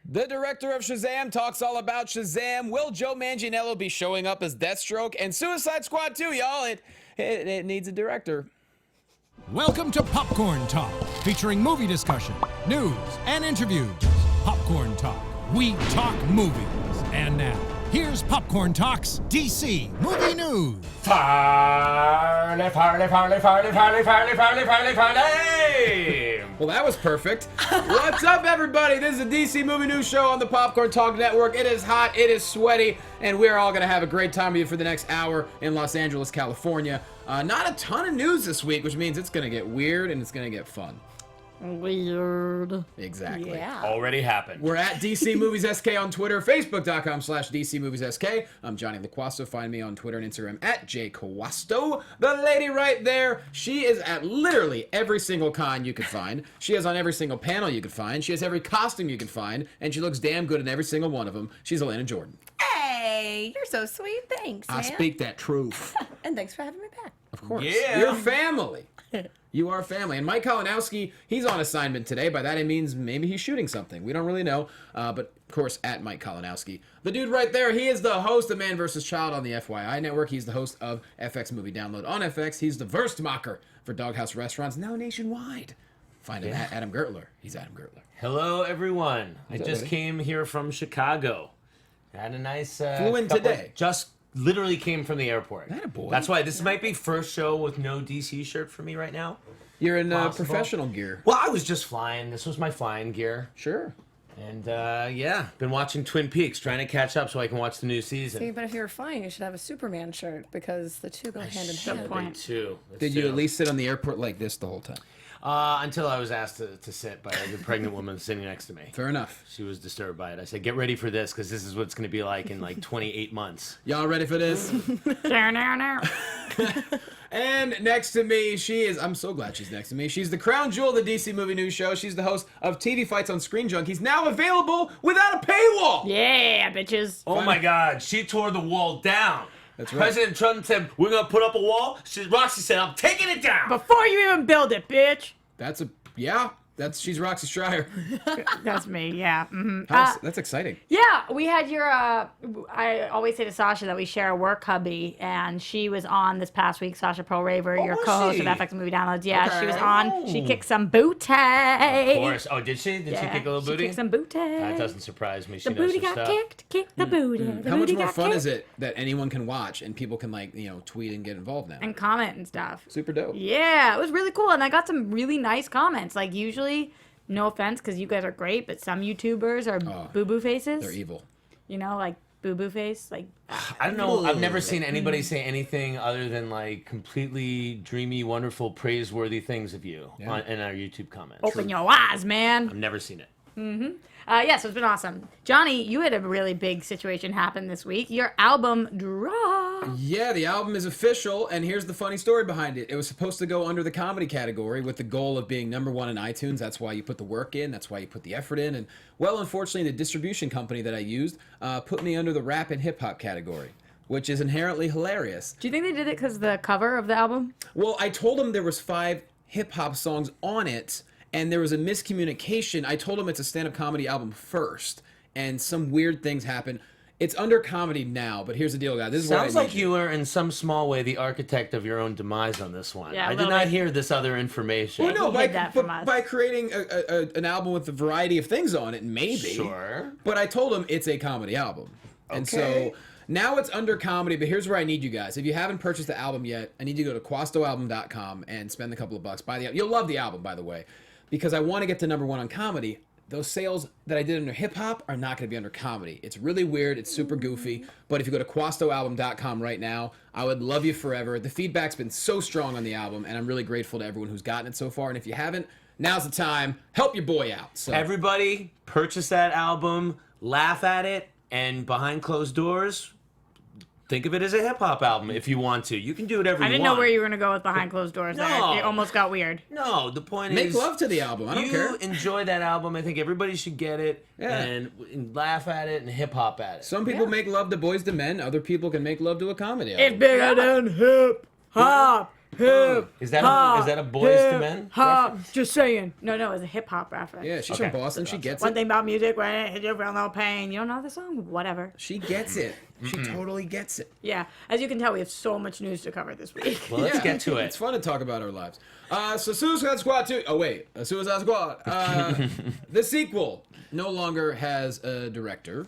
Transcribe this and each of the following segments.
The director of Shazam talks all about Shazam. Will Joe Manganiello be showing up as Deathstroke? And Suicide Squad 2, y'all. It needs a director. Welcome to Popcorn Talk, featuring movie discussion, news, and interviews. Popcorn Talk. We talk movies. And now, here's Popcorn Talk's DC Movie News. Farley. Well, that was perfect. What's up, everybody? This is a DC Movie News show on the Popcorn Talk Network. It is hot, it is sweaty, and we're all going to have a great time with you for the next hour in Los Angeles, California. Not a ton of news this week, which means it's going to get weird and it's going to get fun. Weird. Exactly. Yeah. Already happened. We're at DC Movies SK on Twitter, Facebook.com/DC Movies SK. I'm Jonny Loquasto. Find me on Twitter and Instagram at JQuasto. The lady right there, she is at literally every single con you could find. She is on every single panel you could find. She has every costume you could find, and she looks damn good in every single one of them. She's Elena Jordan. Hey, you're so sweet. Thanks, man. I speak that truth. And thanks for having me back. Of course. Yeah. You're family. You are family. And Mike Kalinowski, he's on assignment today. By that, it means maybe he's shooting something. We don't really know. But, of course, at Mike Kalinowski. The dude right there, he is the host of Man vs. Child on the FYI Network. He's the host of FX Movie Download on FX. He's the Verstmacher for Doghouse Restaurants, now nationwide. Find him at Adam Gertler. He's Adam Gertler. Hello, everyone. I up, just buddy? came here from Chicago. Had a nice... Flew in couple- today. Just literally came from the airport. Attaboy. That's why this might be first show with no DC shirt for me right now. You're in Possible. professional gear. Well, I was just flying. This was my flying gear. Sure. And, yeah, been watching Twin Peaks, trying to catch up so I can watch the new season. See, but if you were flying, you should have a Superman shirt because the two go hand in hand. Point. Too. Did you at least sit on the airport like this the whole time? Until I was asked to sit by the pregnant woman sitting next to me. Fair enough. She was disturbed by it. I said, get ready for this, because this is what it's going to be like in like 28 months. Y'all ready for this? And next to me, she is, I'm so glad she's next to me. She's the crown jewel of the DC Movie News Show. She's the host of TV Fights on Screen Junkies, now available without a paywall. Yeah, bitches. Oh my God, she tore the wall down. That's right. President Trump said, we're going to put up a wall. Roxy said, I'm taking it down. Before you even build it, bitch. She's Roxy Striar. That's me, yeah. Mm-hmm. That's exciting. Yeah, we had your, I always say to Sasha that we share a work hubby, and she was on this past week, Sasha Pearl Raver, your was co-host she? of FX Movie Downloads. Yeah, Okay. she was on. She Oh. kicked some booty. Of course. Oh, did she? Did Yeah, she kick a little booty? She kicked some booty. That doesn't surprise me. She The knows booty her got stuff. kicked the booty. The How much booty more got fun kicked. is it that anyone can watch and people can tweet and get involved now? And comment and stuff. Super dope. Yeah, it was really cool, and I got some really nice comments. Like, usually, no offense, because you guys are great, but some YouTubers are boo-boo faces. They're evil. You know, like boo-boo face. Like, I don't know. I've never seen anybody say anything other than like completely dreamy, wonderful, praiseworthy things of you in our YouTube comments. open your eyes, man. I've never seen it. Yeah, so it's been awesome. Johnny, you had a really big situation happen this week. Your album dropped. Yeah, the album is official, and here's the funny story behind it. It was supposed to go under the comedy category with the goal of being #1 in iTunes. That's why you put the work in. That's why you put the effort in. And, well, unfortunately, the distribution company that I used put me under the rap and hip-hop category, which is inherently hilarious. Do you think they did it because the cover of the album? Well, I told them there was 5 hip-hop songs on it, and there was a miscommunication. I told them it's a stand-up comedy album first, and some weird things happened. It's under comedy now, but here's the deal, guys. This is Sounds what I like need you were in some small way the architect of your own demise on this one. Yeah, a I did little not bit. hear this other information. Well, no, He hid that from us. by creating an album with a variety of things on it, maybe. Sure. But I told them it's a comedy album. And Okay. so now it's under comedy, but here's where I need you guys. If you haven't purchased the album yet, I need you to go to quastoalbum.com and spend a couple of bucks. You'll love the album, by the way, because I want to get to #1 on comedy. Those sales that I did under hip-hop are not going to be under comedy. It's really weird. It's super goofy. But if you go to quastoalbum.com right now, I would love you forever. The feedback's been so strong on the album, and I'm really grateful to everyone who's gotten it so far. And if you haven't, now's the time. Help your boy out. So Everybody purchase that album, laugh at it, and behind closed doors, think of it as a hip-hop album if you want to. You can do whatever you I want. didn't know where you were going to go with behind closed doors there. No. It almost got weird. No, the point make is... love to the album. I don't care. You enjoy that album. I think everybody should get it and laugh at it and hip-hop at it. Some people Yeah. make love to Boys to Men. Other people can make love to a comedy album. It's bigger than hip hop. Is that a Boys to Men? Just saying. No, it's a hip hop reference. Yeah, she's Okay. from Boston. She gets One it. thing about music, when you feel no pain. You don't know the song? Whatever. She gets it. She totally gets it. Yeah. As you can tell, we have so much news to cover this week. Well, let's get to It's it. fun to talk about our lives. So Suicide Squad 2. Oh, wait. Suicide Squad. The sequel no longer has a director,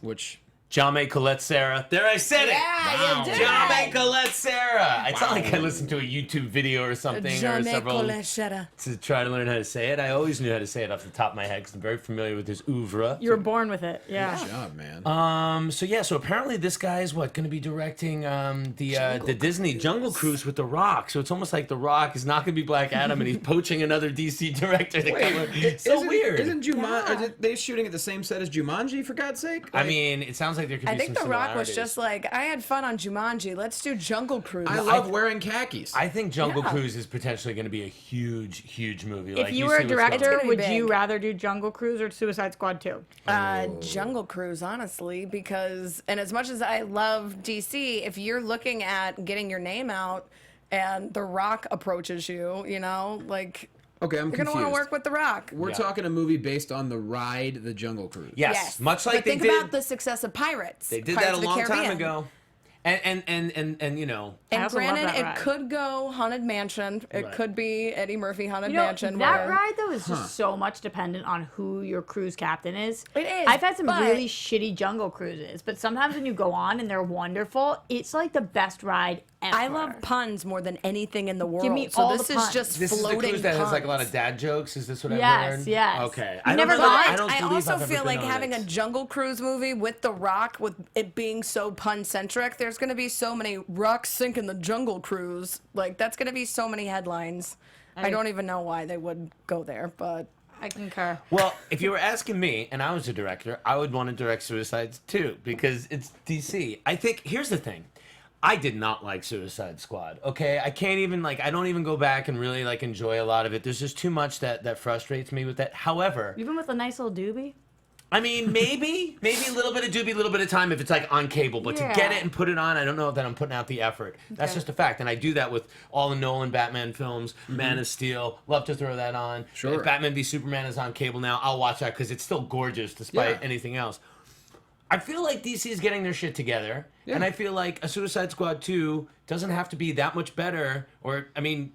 which... Jaume Colette Serra. There, I said it. Yeah, you did. Jaume Colette Serra. It's not like I listened to a YouTube video or something or several to try to learn how to say it. I always knew how to say it off the top of my head because I'm very familiar with his oeuvre. You were born with it. Yeah. Good job, man. So apparently this guy is going to be directing the Disney Jungle Cruise with The Rock. So it's almost like The Rock is not going to be Black Adam and he's poaching another DC director to come. It's so weird. Isn't Jumanji? Are they shooting at the same set as Jumanji? For God's sake! I mean, it sounds like there could be I think some The Rock was similarities. just like, I had fun on Jumanji. Let's do Jungle Cruise. I love wearing khakis. I think Jungle Yeah. Cruise is potentially going to be a huge movie. If Like, you see were a what's going on. director, gonna be would big. you rather do Jungle Cruise or Suicide Squad 2? Jungle Cruise, honestly, because, and as much as I love DC, if you're looking at getting your name out and The Rock approaches you, you know, like, Okay, I'm you're confused. going to want to work with The Rock. We're talking a movie based on the ride, The Jungle Cruise. Yes, much like but they think did. about the success of Pirates. They did Pirates that a of the long time Caribbean. ago. And you know, I And also love granted, that it ride. could go Haunted Mansion. It Right. could be Eddie Murphy Haunted You know, Mansion. that where- ride though is just so much dependent on who your cruise captain is. It is, I've had some but- really shitty jungle cruises, but sometimes when you go on and they're wonderful, it's like the best ride ever. I love puns more than anything in the world. me so all this the is puns. just this is the floating cruise that has like a lot puns. of dad jokes. Is this what I've Yes, heard? yes. Okay. You've I don't never know. gone? I don't I believe also I've ever feel been like on having it. a Jungle Cruise movie with The Rock, with it being so pun centric, there's going to be so many rocks sinking the Jungle Cruise. Like, that's going to be so many headlines. I don't even know why they would go there, but I concur. Well, if you were asking me, and I was a director, I would want to direct Suicides too, because it's DC. I think, here's the thing. I did not like Suicide Squad, okay? I can't even, like, I don't even go back and really, like, enjoy a lot of it. There's just too much that frustrates me with that. However, Even with a nice little doobie. I mean, maybe a little bit of doobie, a little bit of time if it's, like, on cable. But to Yeah. get it and put it on, I don't know that I'm putting out the effort. That's Okay. just a fact. And I do that with all the Nolan Batman films, Man of Steel. Love to throw that on. Sure. If Batman v Superman is on cable now, I'll watch that because it's still gorgeous despite Yeah. anything else. I feel like DC is getting their shit together, and I feel like a Suicide Squad 2 doesn't have to be that much better, or, I mean,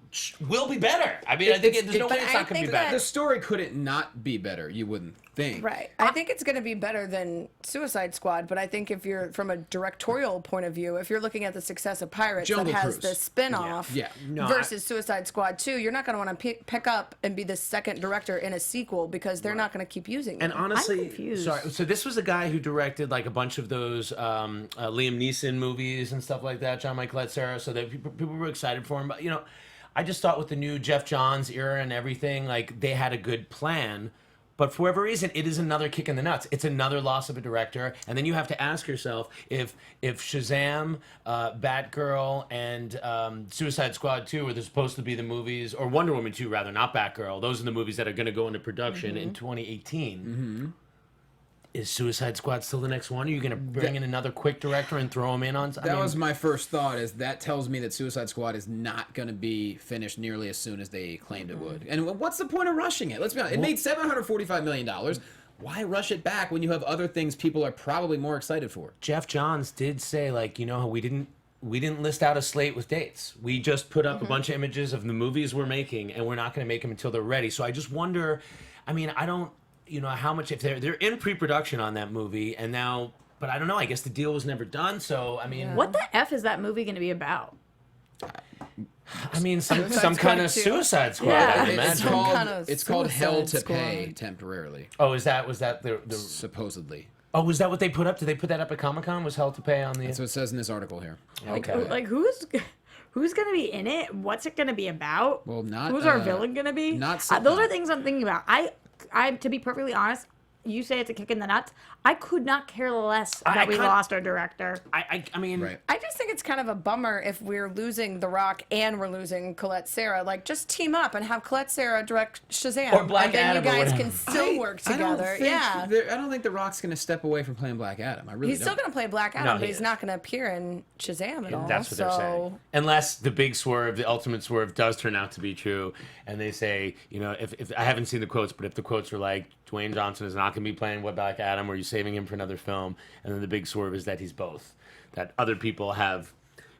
will be better. I mean, I think there's no way it's I not going to think be that- better. The story couldn't not be better, you wouldn't think. right. I think it's going to be better than Suicide Squad, but I think if you're, from a directorial point of view, if you're looking at the success of Pirates Jungle that has Cruise. the spin-off Yeah. No, versus Suicide Squad 2, you're not going to want to pick up and be the second director in a sequel because they're not going to keep using And you. honestly, confused. sorry. So this was a guy who directed like a bunch of those Liam Neeson movies and stuff like that. John Michael Sarah. So that people were excited for him. But you know, I just thought with the new Jeff Johns era and everything, like they had a good plan. But for whatever reason, it is another kick in the nuts. It's another loss of a director, and then you have to ask yourself if Shazam, Batgirl, and Suicide Squad 2 are they supposed to be the movies, or Wonder Woman 2 rather, not Batgirl. Those are the movies that are going to go into production in 2018. Is Suicide Squad still the next one? Are you going to bring in another quick director and throw him in on? That was my first thought. Is that tells me that Suicide Squad is not going to be finished nearly as soon as they claimed it would. And what's the point of rushing it? Let's be honest. It made $745 million. Why rush it back when you have other things people are probably more excited for? Jeff Johns did say, like, you know, we didn't list out a slate with dates. We just put up a bunch of images of the movies we're making, and we're not going to make them until they're ready. So I just wonder. I mean, I don't. You know how much if they're in pre-production on that movie and now, but I don't know. I guess the deal was never done. So I mean, What the F is that movie going to be about? I mean, some Squad kind of 2. Suicide Squad. Yeah. I would It's imagine. called, it's called Hell to Suicide Pay Squad. temporarily, Oh, was that the? supposedly. Oh, was that what they put up? Did they put that up at Comic-Con? Was Hell to Pay on the? That's what it says in this article here. Okay. Like who's going to be in it? What's it going to be about? Well, not, Who's our villain going to be? not Those sitcom. are things I'm thinking about. I to be perfectly honest, you say it's a kick in the nuts. I could not care less that we lost our director. I mean, Right. I just think it's kind of a bummer if we're losing The Rock and we're losing Colette Sarah. Like, just team up and have Colette Sarah direct Shazam. Or Black and then Adam or you guys whatever. can still work together. I don't think The Rock's going to step away from playing Black Adam. I really He's don't. still going to play Black Adam, No, but he he's is. not going to appear in Shazam at all. That's what they're saying. Unless the big swerve, the ultimate swerve, does turn out to be true, and they say, you know, if I haven't seen the quotes, but if the quotes are like, Dwayne Johnson is not going to be playing Black Adam, or you're saving him for another film, and then the big swerve is that he's both, that other people have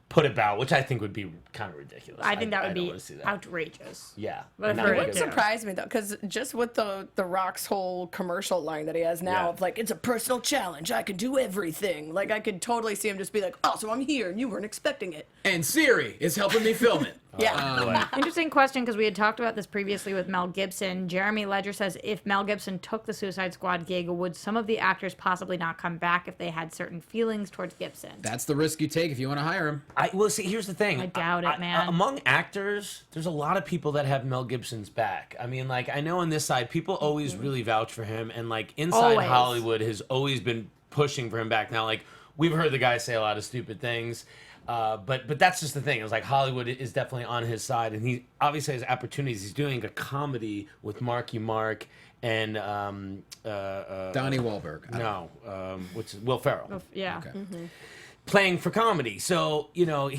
put about, which I think would be kind of ridiculous. I think that would don't be wanna see that. outrageous. Yeah. But Not for It good. wouldn't surprise me though, because just with the Rock's whole commercial line that he has now Yeah. of like, it's a personal challenge, I can do everything. Like, I could totally see him just be like, oh, so I'm here and you weren't expecting it. And Siri is helping me film it. Yeah. Interesting question, because we had talked about this previously with Mel Gibson. Jeremy Ledger says, if Mel Gibson took the Suicide Squad gig, would some of the actors possibly not come back if they had certain feelings towards Gibson? That's the risk you take if you want to hire him. Well, see, here's the thing. I doubt it, man. Among actors, there's a lot of people that have Mel Gibson's back. I mean, like, I know on this side, people always really vouch for him, and like inside Always. Hollywood has always been pushing for him back. Now, like, we've heard the guy say a lot of stupid things, but that's just the thing. It's like Hollywood is definitely on his side, and he obviously has opportunities. He's doing a comedy with Marky Mark and Donnie Wahlberg. what's Will Ferrell. Yeah. Okay. Playing for comedy. So, you know,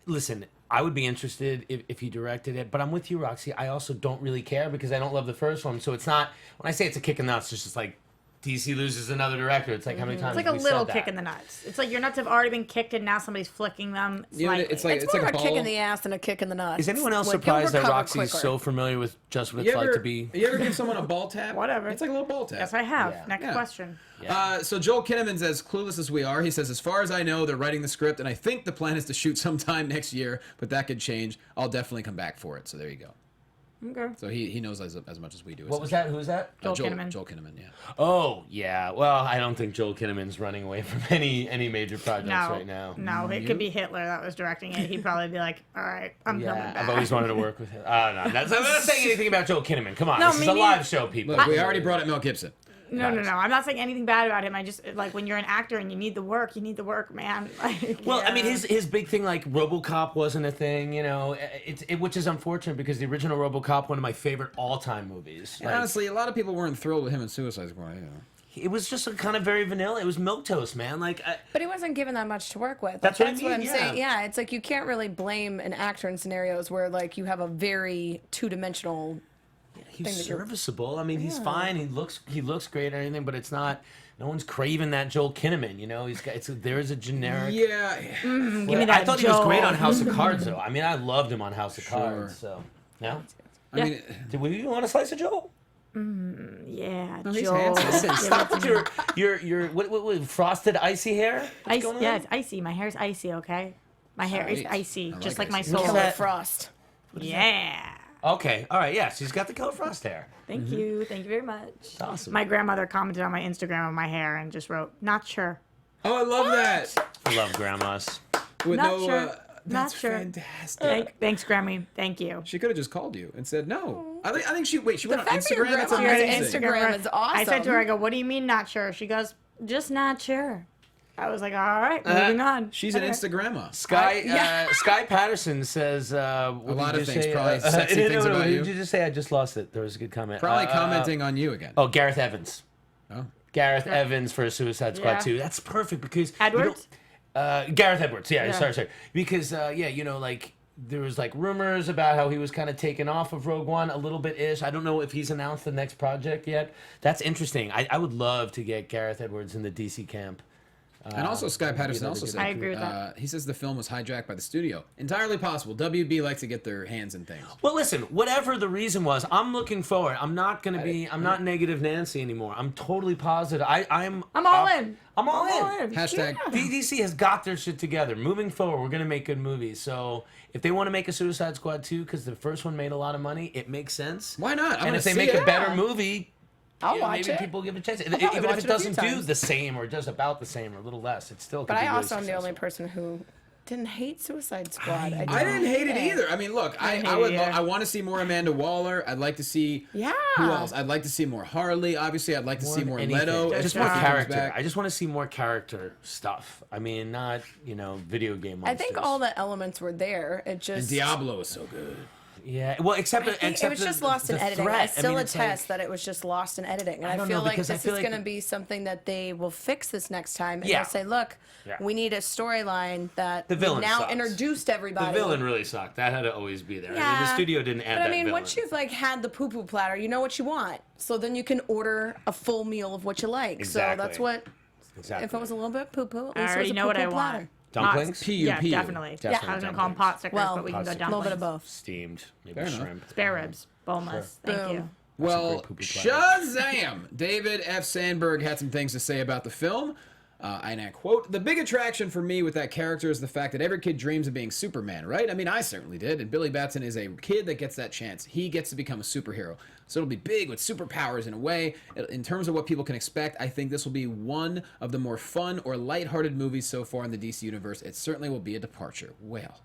listen, I would be interested if he directed it, but I'm with you, Roxy. I also don't really care because I don't love the first one. So it's not, when I say it's a kick in the nuts, it's just like DC loses another director. It's like how many times It's like a have we little said that? kick in the nuts. It's like your nuts have already been kicked and now somebody's flicking them slightly. It's like It's more like of a ball. kick in the ass than a kick in the nuts. Is anyone else Like, you'll surprised that recover Roxy's quicker. so familiar with just what You it's ever, like to be? you ever give someone a ball tap? Whatever. It's like a little ball tap. Yes, I have. Yeah. Next Yeah. question. So Joel Kinnaman says, clueless as we are, he says, as far as I know, they're writing the script, and I think the plan is to shoot sometime next year, but that could change. I'll definitely come back for it. So there you go. Okay. So he knows as much as we do. What was that? Who was that? Joel Kinnaman. Joel Kinnaman, yeah. Oh, yeah. Well, I don't think Joel Kinnaman's running away from any major projects right now. No, it could be Hitler that was directing it. He'd probably be like, all right, I'm coming Yeah, back. I've always wanted to work with him. No, I'm not saying anything about Joel Kinnaman. Come on, No, this is me a live show, people. Look, we already brought up Mel Gibson. No. I'm not saying anything bad about him. I just, like, when you're an actor and you need the work, man. Like, Well, yeah. I mean, his big thing, like RoboCop, wasn't a thing, you know. Which is unfortunate because the original RoboCop, one of my favorite all-time movies. And Like, honestly, a lot of people weren't thrilled with him in Suicide Squad. You know. it was just a kind of very vanilla. It was milquetoast, man. Like, But he wasn't given that much to work with. That's what I mean, I'm yeah. saying. Yeah, it's like you can't really blame an actor in scenarios where like you have a very two-dimensional. he's thing that you're- serviceable. I mean, he's fine. He looks great and everything, but it's not. No one's craving that Joel Kinnaman. You know, there is a generic. Yeah. Give me that I thought he was great Joel. on House of Cards, though. I mean, I loved him on House of Sure. Cards. So, no. I mean, Did we want a slice of Joel? Yeah, he's Joel. handsome. Give it Stop to with me. your what frosted icy hair? What's going on? Yeah, it's icy. My hair's icy, okay? My hair is Sweet. icy, I just like like my icy. soul. What's Killer that? Frost. Yeah. Okay, all right, yeah. She's got the Killer Frost hair. Thank you. Thank you very much. Awesome. My grandmother commented on my Instagram on my hair and just wrote, not sure. oh, I love that. I love grandmas. With Not no, sure. that's Not sure. fantastic. Thanks, Grammy. Thank you. She could have just called you and said no. I think she went on fact that your Instagram. That's grandma has amazing. Instagram is awesome. I said to her, I go, what do you mean not sure? She goes, just not sure. I was like, all right, moving on. She's an Okay. Instagrammer. Sky Patterson says a lot of things, probably sexy things about what you. did you just say? I just lost it. There was a good comment. Probably commenting on you again. Oh, Gareth Evans. Oh. Gareth Evans for Suicide Squad Yeah. 2. That's perfect because Edwards? Gareth Edwards. Yeah, Yeah. sorry. Because you know, like there was like rumors about how he was kind of taken off of Rogue One a little bit ish. I don't know if he's announced the next project yet. That's interesting. I would love to get Gareth Edwards in the DC camp. And also, Sky Patterson also said, I agree with that. he says the film was hijacked by the studio. Entirely possible. WB likes to get their hands in things. Well, listen, whatever the reason was, I'm looking forward. I'm not negative Nancy anymore. I'm totally positive. I'm all in. I'm all in. Hashtag. DC has got their shit together. Moving forward, we're going to make good movies. So if they want to make a Suicide Squad 2, because the first one made a lot of money, it makes sense. Why not? I And wanna if they see make it. a better movie, I'll watch maybe it. people give it a chance. probably Even watch if it it a few doesn't do times. the same or just about the same or a little less, it still could But be I really also am the only successful. person who didn't hate Suicide Squad. I didn't hate it either. I mean, look, I want to see more Amanda Waller. I'd like to see who else? I'd like to see more Harley. Obviously, I'd like to see more Leto. Just more character. I just want to see more character stuff. I mean, not video game monsters. I think all the elements were there. It just And Diablo is so good. Yeah, well, except it was just lost in editing. I still attest that it was just lost in editing, and I feel like this is going to be something that they will fix this next time. And they'll say, look, we need a storyline that the villain now sucks. Introduced everybody. The villain really sucked. That had to always be there. I mean, the studio didn't add that villain. Once you've had the poo-poo platter, you know what you want. So then you can order a full meal of what you like. Exactly. So that's what. Exactly. If it was a little bit poo-poo, I already know what I want. Dumplings? Yeah, definitely. I was going to call them pot stickers, but we can go dumplings. A little bit of both. Steamed, maybe shrimp. Spare ribs, boneless. Thank you. Well, Shazam! David F. Sandberg had some things to say about the film. And I quote, "The big attraction for me with that character is the fact that every kid dreams of being Superman, right? I mean, I certainly did. And Billy Batson is a kid that gets that chance. He gets to become a superhero. So it'll be big with superpowers in a way. In terms of what people can expect, I think this will be one of the more fun or lighthearted movies so far in the DC universe. It certainly will be a departure." Well,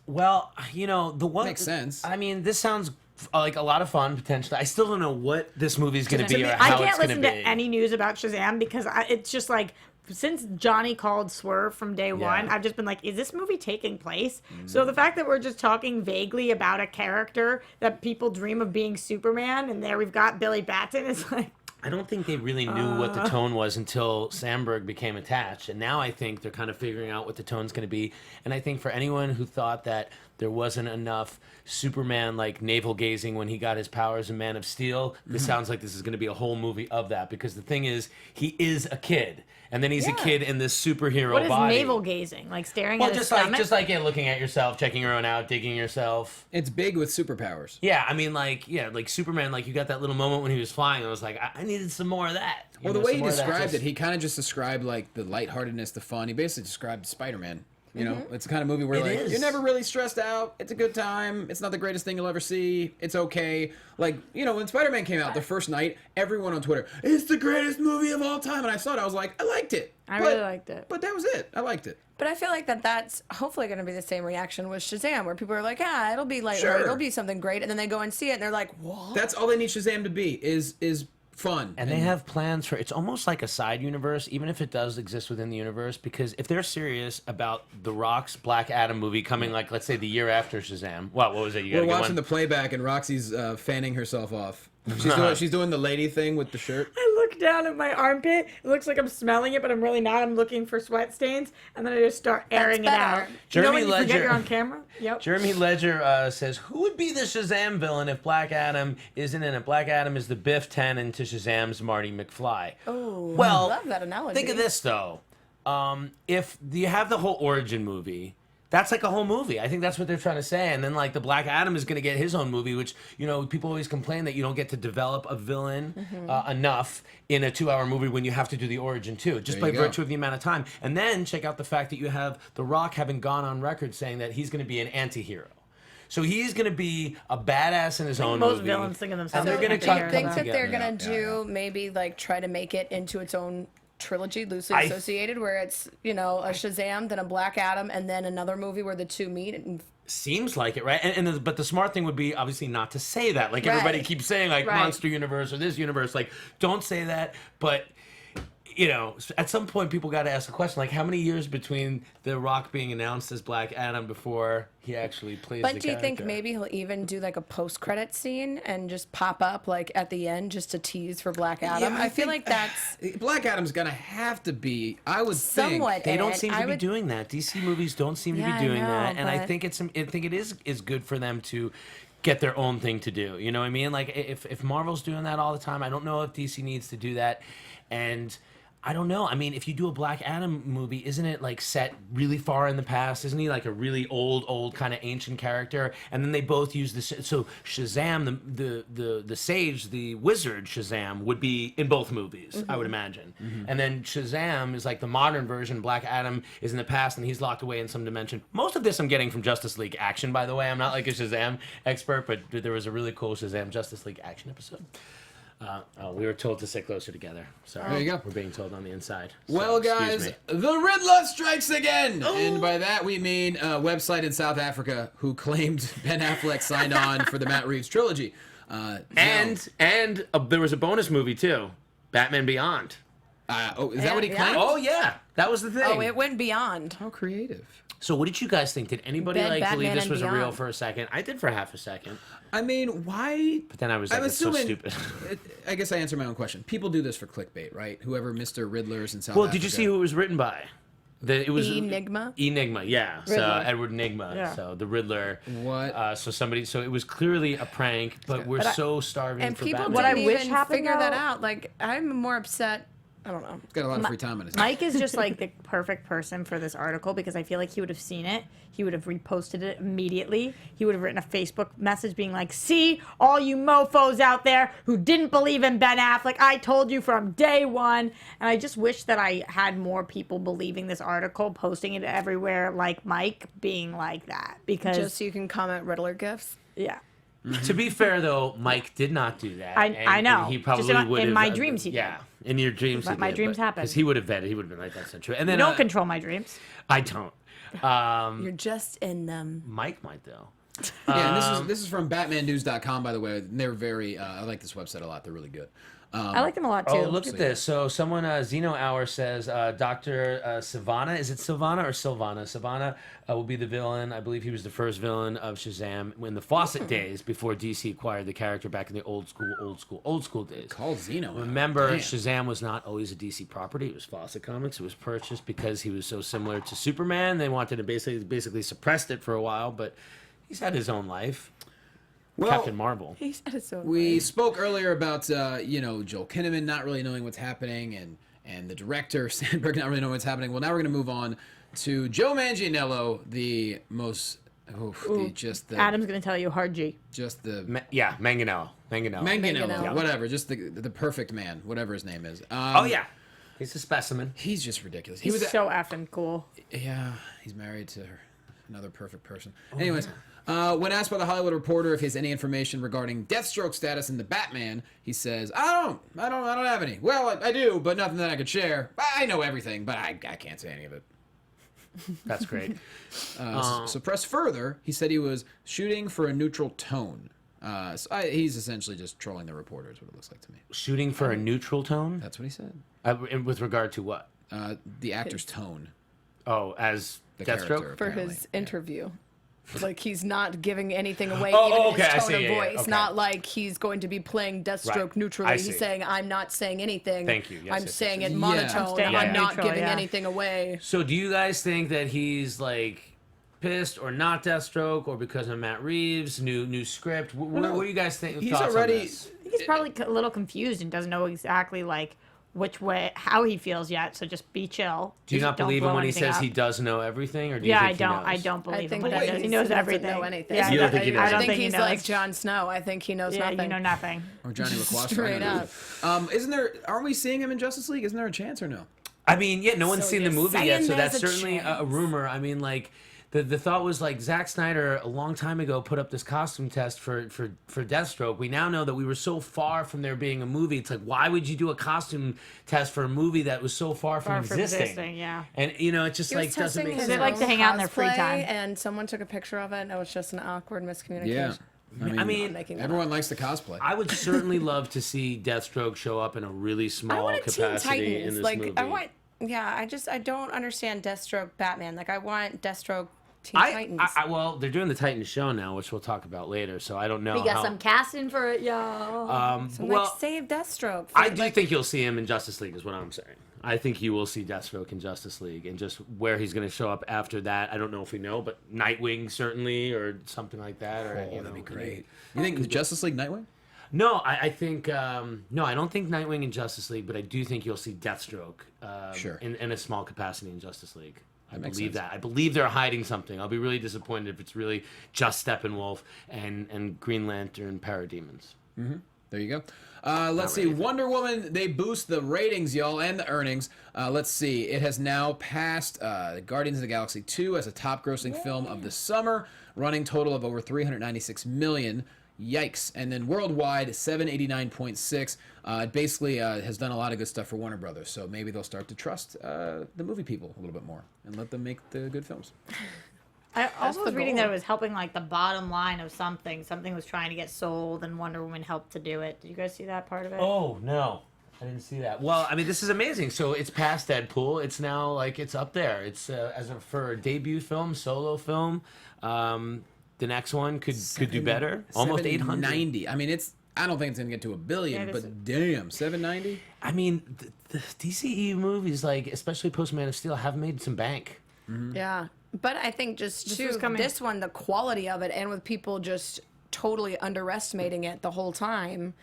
the one... Makes sense. I mean, this sounds like a lot of fun, potentially. I still don't know what this movie's going to be or how it's I going can't to be. listen to any news about Shazam because it's just like, since Johnny called Swerve from day one, I've just been like, is this movie taking place? So the fact that we're just talking vaguely about a character that people dream of being Superman, and there we've got Billy Batson, is like... I don't think they really knew what the tone was until Sandberg became attached. And now I think they're kind of figuring out what the tone's going to be. And I think for anyone who thought that there wasn't enough Superman like navel gazing when he got his powers in Man of Steel, this sounds like this is going to be a whole movie of that. Because the thing is, he is a kid. And then he's a kid in this superhero body. What is navel gazing? Like staring at his stomach? Just like looking at yourself, checking your own out, digging yourself. It's big with superpowers. Yeah, I mean, like Superman, like you got that little moment when he was flying. I was like, I needed some more of that. Well, the way he described it, he kind of just described like the lightheartedness, the fun. He basically described Spider-Man. You know, it's the kind of movie where you're never really stressed out. It's a good time. It's not the greatest thing you'll ever see. It's okay. Like, when Spider-Man came out the first night, everyone on Twitter, it's the greatest movie of all time. And I saw it, I was like, I liked it. I really liked it. But that was it. I liked it. But I feel like that's hopefully going to be the same reaction with Shazam, where people are like, it'll be lighthearted, Sure. it'll be something great, and then they go and see it, and they're like, what? That's all they need Shazam to be, is fun. And they have plans for it's almost like a side universe, even if it does exist within the universe, because if they're serious about The Rock's Black Adam movie coming, like, let's say the year after Shazam. What was it? We're watching the playback, and Roxy's fanning herself off. She's doing the lady thing with the shirt. I look down at my armpit. It looks like I'm smelling it, but I'm really not. I'm looking for sweat stains, and then I just start airing it out. Jeremy when you Ledger, forget you're on camera? Yep. Jeremy Ledger says, who would be the Shazam villain if Black Adam isn't in it? Black Adam is the Biff Tannen to Shazam's Marty McFly. Oh, well, I love that analogy. Think of this, though. If you have the whole origin movie, that's like a whole movie. I think that's what they're trying to say. And then, like, the Black Adam is going to get his own movie, which, people always complain that you don't get to develop a villain enough in a 2-hour movie when you have to do the origin, too, just by virtue of the amount of time. And then check out the fact that you have The Rock having gone on record saying that he's going to be an anti-hero. So he's going to be a badass in his own movie. Most villains think of themselves. So they're going to do you think that they're going to do maybe, like, try to make it into its own trilogy loosely associated, where it's a Shazam, then a Black Adam, and then another movie where the two meet? And seems like it, right? But the smart thing would be obviously not to say that. Like everybody keeps saying, like Monster Universe or this universe. Like, don't say that. But at some point, people got to ask the question, like, how many years between The Rock being announced as Black Adam before he actually plays the character? But do you think maybe he'll even do, like, a post-credit scene and just pop up, like, at the end just to tease for Black Adam? Yeah, I feel like that's... Black Adam's going to have to be, I would somewhat think. They don't seem to be doing that. DC movies don't seem to be doing that. And I think it is good for them to get their own thing to do. You know what I mean? Like, if Marvel's doing that all the time, I don't know if DC needs to do that. And I don't know. I mean, if you do a Black Adam movie, isn't it like set really far in the past? Isn't he like a really old kind of ancient character? And then they both use this. So Shazam, the sage, the wizard Shazam would be in both movies, I would imagine. And then Shazam is like the modern version. Black Adam is in the past, and he's locked away in some dimension. Most of this I'm getting from Justice League Action, by the way. I'm not like a Shazam expert, but there was a really cool Shazam Justice League Action episode. We were told to sit closer together. Sorry. There you go. We're being told on the inside. Well, So, excuse guys, me. the Riddler strikes again! And by that we mean a website in South Africa who claimed Ben Affleck signed on for the Matt Reeves trilogy. And there was a bonus movie, too. Batman Beyond. Is that what he Yeah. claimed? Oh, yeah. That was the thing. Oh, it went beyond. How creative. So what did you guys think? Did anybody believe Batman this and was real Beyond. for a second? I did for half a second. I mean, why? But then I was like, I'm it's so assuming, stupid. I guess I answered my own question. People do this for clickbait, right? Whoever Mr. Riddler's in South Well, Africa. did you see who it was written by? It was Enigma? Enigma, yeah. So Riddler. Edward Nigma. Yeah. So the Riddler. What? So it was clearly a prank, but we're so starving And for people Batman. What I didn't wish even happened, figure that though- out. Like, I'm more upset. I don't know. He's got a lot of free time on his hands. Mike is just like the perfect person for this article because I feel like he would have seen it. He would have reposted it immediately. He would have written a Facebook message being like, see, all you mofos out there who didn't believe in Ben Affleck, I told you from day one. And I just wish that I had more people believing this article, posting it everywhere like Mike being like that. Because, Just so you can comment Riddler gifts. yeah. To be fair, though, Mike did not do that. I know. And he Just probably in would my have. dreams he did. Yeah, in your dreams But he my did, dreams happen. Because he would have vetted. He would have been like, that's not true. And then You don't control my dreams. I don't. You're just in them. Mike might, though. Yeah, and this is from BatmanNews.com, by the way. They're very. I like this website a lot. They're really good. I like them a lot too. Oh, look at this. So someone, Zeno Hour says, Dr. Sivana, is it Sivana or Sylvana? Sivana will be the villain. I believe he was the first villain of Shazam in the Fawcett days before DC acquired the character back in the old school days. Called Zeno. Remember, Damn. Shazam was not always a DC property. It was Fawcett Comics. It was purchased because he was so similar to Superman. They wanted to basically suppressed it for a while, but he's had his own life. Well, Captain Marvel. He said it so we spoke earlier about Joel Kinnaman not really knowing what's happening, and the director Sandberg not really knowing what's happening. Well, now we're gonna move on to Joe Manganiello, the most. Adam's gonna tell you hard G. Just the Manganiello. Manganiello, whatever, just the perfect man, whatever his name is. Oh, yeah. He's a specimen. He's just ridiculous. He's so effing cool. Yeah, he's married to another perfect person. Anyways, when asked by the Hollywood Reporter if he has any information regarding Deathstroke status in the Batman, he says, I don't have any. Well, I do, but nothing that I could share. I know everything, but I can't say any of it. That's great. So press further, he said he was shooting for a neutral tone. He's essentially just trolling the reporter, is what it looks like to me. Shooting for a neutral tone? That's what he said. With regard to what? The actor's tone. Oh, as The Deathstroke? character, for apparently. his interview. Like he's not giving anything away, Oh, even okay, I his tone see, of yeah, voice. yeah, okay. Not like he's going to be playing Deathstroke Right. neutrally. I He's see. saying, "I'm not saying anything. Thank you. Yes, I'm yes, saying yes, it yes. monotone. I'm staying I'm not neutral, giving yeah. anything away." So do you guys think that he's like pissed or not Deathstroke or because of Matt Reeves, new script? What do you guys think? He's thoughts already- on this? I think he's probably a little confused and doesn't know exactly like which way, how he feels yet. So just be chill. Do you Just not don't believe him blow when he anything says up. he does know everything, or do you Yeah, think I don't. He knows? I don't I believe him think when he that says he he knows doesn't everything. know anything. Yeah, You don't think he knows I I don't think think he's he knows. like Jon Snow. I think he knows Yeah, nothing. you know nothing. Or Johnny Loquasto. Straight I don't know. Aren't we seeing him in Justice League? Isn't there a chance or no? I mean, yeah, no one's So seen the you're movie yet, saying so that's there's a certainly a chance. rumor. I mean, like, the thought was like Zack Snyder a long time ago put up this costume test for Deathstroke. We now know that we were so far from there being a movie. It's like, why would you do a costume test for a movie that was so far from existing? Yeah. And it just He was like doesn't testing make his sense. They like to own hang out in their free cosplay, time. and someone took a picture of it, and it was just an awkward miscommunication. Yeah. I mean, Making that everyone up. likes to cosplay. I would certainly love to see Deathstroke show up in a really I small want a Teen capacity in Titans. this Like movie. I want. Yeah, I don't understand Deathstroke Batman. Like I want Deathstroke Teen Titans. Well, they're doing the Titans show now, which we'll talk about later. So I don't know. We got how, some casting for it, y'all. So, well, like save Deathstroke. I do think you'll see him in Justice League, is what I'm saying. I think you will see Deathstroke in Justice League, and just where he's going to show up after that, I don't know if we know, but Nightwing certainly, or something like that. Or That'd be great. You think Justice League Nightwing? No, I think no, I don't think Nightwing in Justice League, but I do think you'll see Deathstroke Sure. in a small capacity in Justice League. I makes believe sense. that. I believe they're hiding something. I'll be really disappointed if it's really just Steppenwolf and Green Lantern Parademons. There you go. Let's see. Wonder Woman, they boost the ratings, y'all, and the earnings. Let's see. It has now passed Guardians of the Galaxy 2 as a top grossing film of the summer, running total of over $396 million. Yikes. And then worldwide, 789.6. It basically has done a lot of good stuff for Warner Brothers, so maybe they'll start to trust the movie people a little bit more and let them make the good films. I also was the reading goal. that it was helping like the bottom line of something. Something was trying to get sold, and Wonder Woman helped to do it. Did you guys see that part of it? Oh, no. I didn't see that. Well, I mean, this is amazing. So it's past Deadpool. It's now, like, it's up there. It's, for a debut film, solo film, the next one could do better. Almost 800. 790. I mean, I don't think it's going to get to $1 billion, Yeah, but damn, 790? I mean, the DCEU movies, like, especially post Man of Steel, have made some bank. Yeah. But I think just this one, the quality of it, and with people just totally underestimating it the whole time,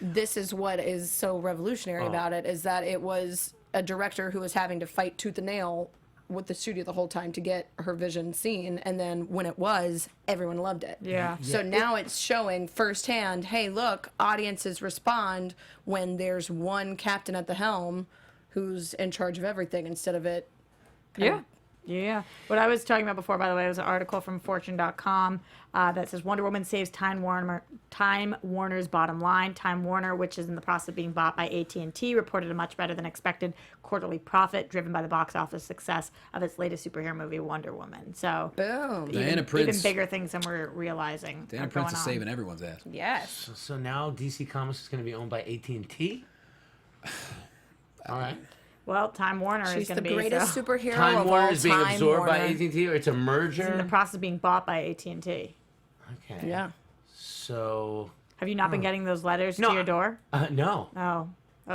this is what is so revolutionary about it, is that it was a director who was having to fight tooth and nail with the studio the whole time to get her vision seen, and then when it was, everyone loved it. Yeah. So now it's showing firsthand, hey, look, audiences respond when there's one captain at the helm who's in charge of everything instead of it. Yeah. What I was talking about before, by the way, was an article from Fortune.com that says Wonder Woman saves Time Warner's bottom line. Time Warner, which is in the process of being bought by AT&T, reported a much better than expected quarterly profit driven by the box office success of its latest superhero movie, Wonder Woman. So, Boom. Diana Prince. even bigger things than we're realizing. Diana are Prince going is on. saving everyone's ass. Yes. So now DC Comics is going to be owned by AT&T? All right. Well, Time Warner is She's going the to be greatest so. superhero Time of Warner all is being time. absorbed by Warner. AT&T, or it's a in the merger? process of being bought by AT&T. Okay. Yeah. So, Have you not been getting those letters No, to your door? no. Oh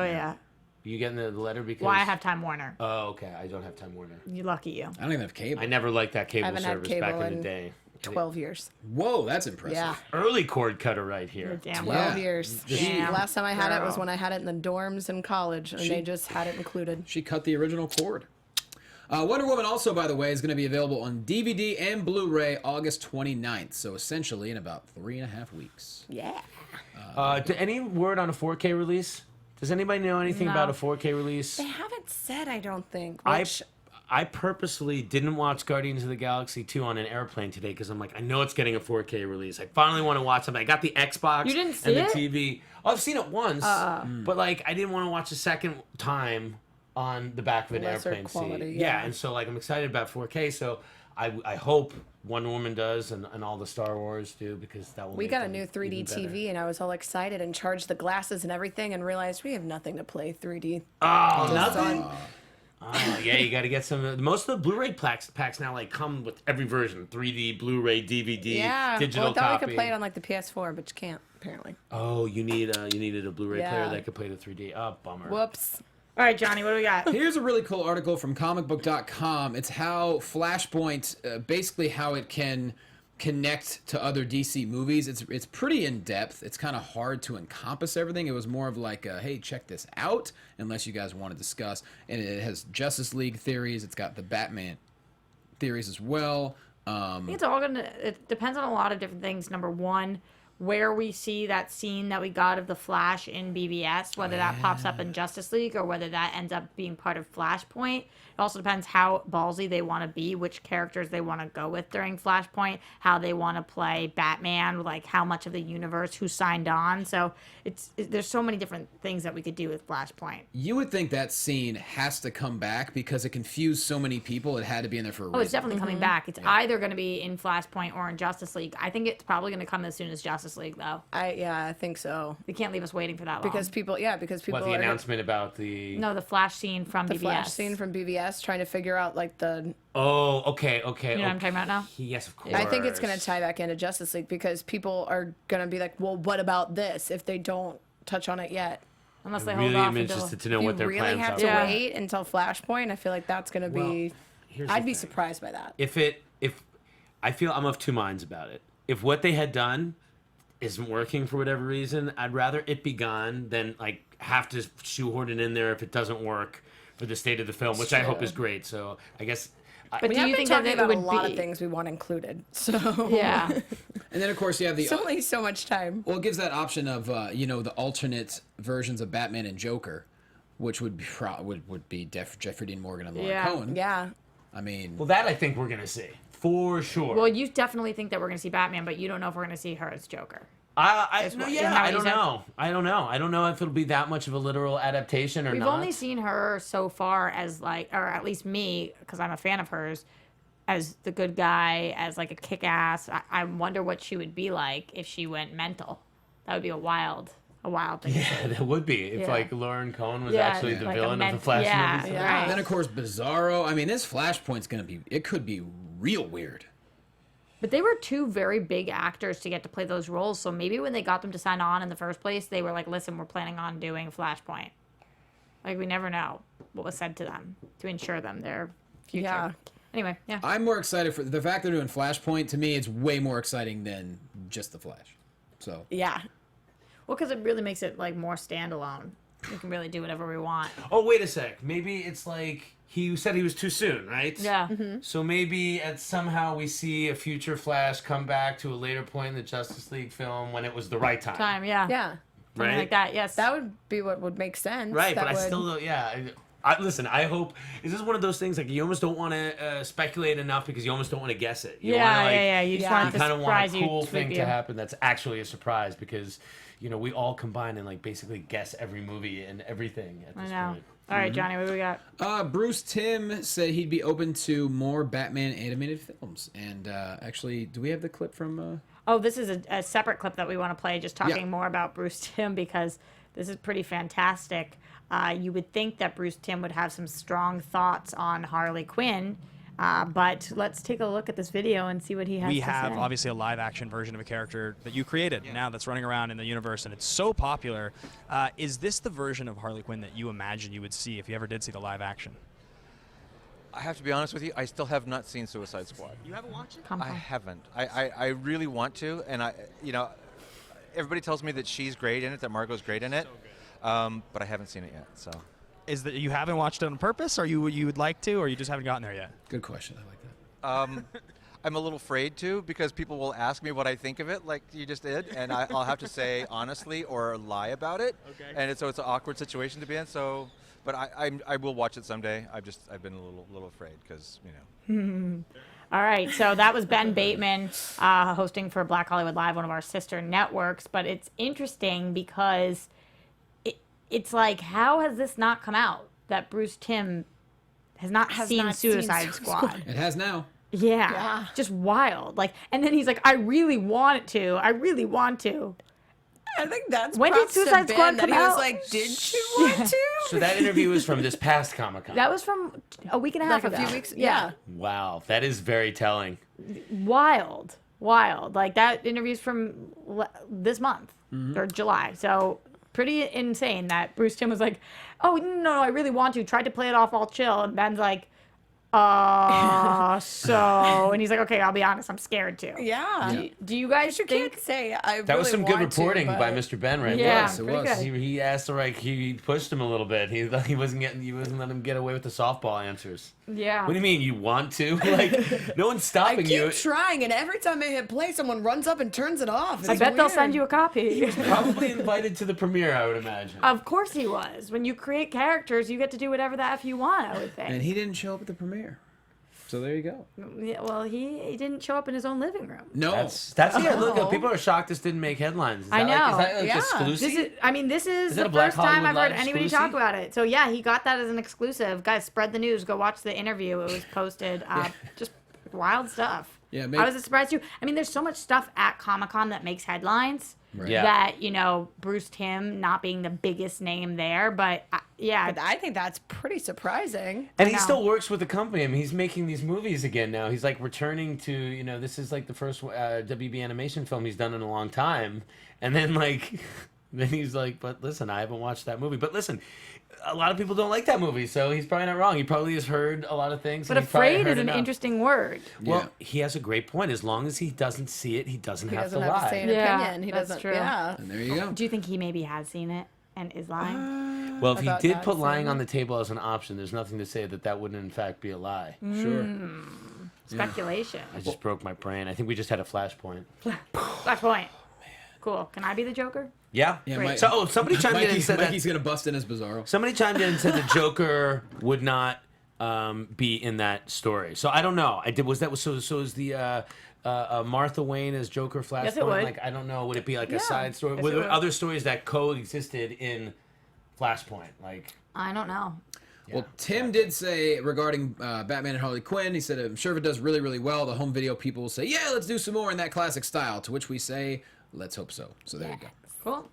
yeah. You getting the letter because... Well, I have Time Warner. Oh, okay. I don't have Time Warner. You lucky you. I don't even have cable. I never liked that cable haven't had service cable back in the in day. 12 years. Whoa, that's impressive. Yeah. Early cord cutter right You're here. damn 12 well. years. Damn Last time I had it was girl. when I had it in the dorms in college, and they just had it included. She cut the original cord. Wonder Woman also, by the way, is going to be available on DVD and Blu-ray August 29th. So essentially in about 3.5 weeks. Yeah. Any word on a 4K release? Does anybody know anything No. about a 4K release? They haven't said, I don't think. I Which, I purposely didn't watch Guardians of the Galaxy 2 on an airplane today because I'm like, I know it's getting a 4K release. I finally want to watch something. I got the Xbox You didn't see and the it? TV. Oh, I've seen it once, but like I didn't want to watch a second time on the back of an Lesser airplane quality, seat. yeah. And so like I'm excited about 4K. So I hope Wonder Woman does and all the Star Wars do because that will. we make got a them new 3D even better. TV, and I was all excited and charged the glasses and everything, and realized we have nothing to play 3D. Oh, Just nothing. on- Oh, yeah, you got to get some. Most of the Blu-ray packs now like come with every version: 3D, Blu-ray, DVD, Yeah. digital Well, I thought copy. we could play it on like the PS4, but you can't apparently. Oh, you needed a Blu-ray player Yeah. that could play the 3D. Oh, bummer. Whoops. All right, Johnny, what do we got? Here's a really cool article from comicbook.com. It's how Flashpoint, basically how it can connect to other DC movies. It's pretty in-depth. It's kind of hard to encompass everything. It was more of like, hey, check this out, unless you guys want to discuss. And it has Justice League theories. It's got the Batman theories as well. I think it's all it depends on a lot of different things. Number one, where we see that scene that we got of the Flash in BVS, whether that pops up in Justice League or whether that ends up being part of Flashpoint. It also depends how ballsy they want to be, which characters they want to go with during Flashpoint, how they want to play Batman, like how much of the universe, who signed on. So there's so many different things that we could do with Flashpoint. You would think that scene has to come back because it confused so many people. It had to be in there for a reason. Oh, it's definitely coming back. It's either going to be in Flashpoint or in Justice League. I think it's probably going to come as soon as Justice League, though. I think so. They can't leave us waiting for that long. Because people What, the are announcement about the... No, the Flash scene from the BVS. Flash scene from BVS trying to figure out like the. Oh, okay. You know what I'm talking about now? Yes, of course. I think it's going to tie back into Justice League because people are going to be like, well, what about this if they don't touch on it yet? Unless I they really hold off am until... interested to know You what their really plans have are. to Yeah. wait until Flashpoint. I feel like that's going to be. Here's the I'd be thing. surprised by that. If I feel I'm of two minds about it. If what they had done isn't working for whatever reason, I'd rather it be gone than like have to shoehorn it in there if it doesn't work for the state of the film, which I hope true. is great. So I guess. But We do have you been think that talking it about would a lot be... of things we want included. So Yeah. And then, of course, you have the... It's only so much time. Well, it gives that option of, the alternate versions of Batman and Joker, which would be Jeffrey Dean Morgan and Lauren Yeah. Cohen. Yeah. I mean, Well, that I think we're gonna see. for sure. Well, you definitely think that we're going to see Batman, but you don't know if we're going to see her as Joker. I Isn't that don't what you said? know. I don't know. I don't know if it'll be that much of a literal adaptation or We've not. only seen her so far as like, or at least me, because I'm a fan of hers, as the good guy, as like a kick-ass. I wonder what she would be like if she went mental. That would be a wild thing. Yeah, that would be if Yeah. like Lauren Cohen was Yeah, actually the like a villain of the Flash yeah, movies. yeah. And then of course Bizarro. I mean, this Flashpoint's gonna be. It could be real weird. But they were two very big actors to get to play those roles, so maybe when they got them to sign on in the first place, they were like, listen, we're planning on doing Flashpoint. Like, we never know what was said to them to ensure them their future. Yeah. Anyway, yeah. I'm more excited for the fact they're doing Flashpoint. To me, it's way more exciting than just the Flash. So Yeah. Well, because it really makes it, like, more standalone. We can really do whatever we want. Oh, wait a sec. Maybe it's like he said he was too soon, right? Yeah. So maybe somehow we see a future Flash come back to a later point in the Justice League film when it was the right time. Time, yeah. Yeah. Something Right? like that, yes. That would be what would make sense. Right, That but I would- still don't, yeah. Listen, I hope, is this one of those things, like, you almost don't want to speculate enough because you almost don't want to guess it. You Yeah, wanna, like, yeah. You just Yeah. want You it to kind of surprise want a you. cool swoop thing you. to happen that's actually a surprise because, you know, we all combine and, like, basically guess every movie and everything at I this know. point. All right, Johnny, what do we got? Bruce Timm said he'd be open to more Batman animated films. And actually, do we have the clip from? Oh, this is a separate clip that we want to play, just talking Yeah. more about Bruce Timm because this is pretty fantastic. You would think that Bruce Timm would have some strong thoughts on Harley Quinn, but let's take a look at this video and see what he has We to have say. obviously a live action version of a character that you created now that's running around in the universe and it's so popular. Is this the version of Harley Quinn that you imagine you would see if you ever did see the live action? I have to be honest with you, I still have not seen Suicide Squad. You haven't watched it? Come I on. haven't. I really want to, and everybody tells me that she's great in it, that Margot's great in it, but I haven't seen it yet, so. Is that you haven't watched it on purpose, or you would like to, or you just haven't gotten there yet? Good question. I like that. I'm a little afraid to because people will ask me what I think of it, like you just did, and I'll have to say honestly or lie about it. Okay. And so it's an awkward situation to be in. So, but I will watch it someday. I've been a little afraid because All right, so that was Ben Bateman hosting for Black Hollywood Live, one of our sister networks. But it's interesting because it's like, how has this not come out that Bruce Timm has not seen not seen Suicide Suicide Squad? It has now. Yeah, just wild. Like, and then he's like, I really want to. I really want to. I think that's When did props to Suicide Ben Squad that come he was out? like, did you want to? So that interview was from this past Comic-Con. That was from a week and a half Like a ago. few weeks. Yeah. Wow, that is very telling. Wild. Like, that interview's from this month or July. So pretty insane that Bruce Timm was like, oh, no, I really want to. Tried to play it off all chill. And Ben's like, so. And he's like, okay, I'll be honest, I'm scared too. Yeah. Do you guys You think? can't say I That was really some good want to, reporting by but- Mr. Ben right Yeah, Yes, it pretty was. good. He asked the right. He pushed him a little bit. He wasn't letting him get away with the softball answers. Yeah. What do you mean you want to? Like, no one's I stopping keep you. trying, and every time I hit play, someone runs up and turns it off. I bet they'll send you a copy. Probably invited to the premiere, I would imagine. Of course he was. When you create characters, you get to do whatever the F you want, I would think. And he didn't show up at the premiere. So there you go. Yeah, well, he didn't show up in his own living room. No. That's yeah. Look, people are shocked this didn't make headlines. Is I that know. Like, is that like Yeah. exclusive? This is that the a Black first time I've Hollywood heard Live anybody exclusive? talk about it. So yeah, he got that as an exclusive. Guys, spread the news. Go watch the interview. It was posted. Just wild stuff. Yeah, I was surprised too. I mean, there's so much stuff at Comic-Con that makes headlines. Yeah. That, Bruce Timm not being the biggest name there, but yeah, But I think that's pretty surprising. And he know. still works with the company. I mean, he's making these movies again now. He's like returning to, this is like the first WB animation film he's done in a long time. And then then he's like, but listen, I haven't watched that movie. But listen, a lot of people don't like that movie, so he's probably not wrong. He probably has heard a lot of things. but and he's probably afraid heard is an enough. interesting word. Well, Yeah. he has a great point. As long as he doesn't see it, he doesn't He have doesn't to have lie. to say an Yeah, opinion. He that's doesn't. true. Yeah. And there you go. Do you think he maybe has seen it and is lying? Well, if he About did not put lying seeing on it. the table as an option, there's nothing to say that wouldn't in fact be a lie. Sure. Speculation. I just broke my brain. I think we just had a flashpoint. Flashpoint. Cool. Can I be the Joker? Yeah. Yeah, Great. Mike- Somebody chimed in and said Mikey's that. gonna bust in as Bizarro. Somebody chimed in and said the Joker would not be in that story. So I don't know. So is the Martha Wayne as Joker Flashpoint? Yes, it would. Like, I don't know. Would it be like a side story? Yes, Were it there would. other stories that coexisted in Flashpoint? Like, I don't know. Well, Tim did say regarding Batman and Harley Quinn, he said, I'm sure if it does really, really well, the home video people will say, yeah, let's do some more in that classic style, to which we say, let's hope so. So there you go. Cool.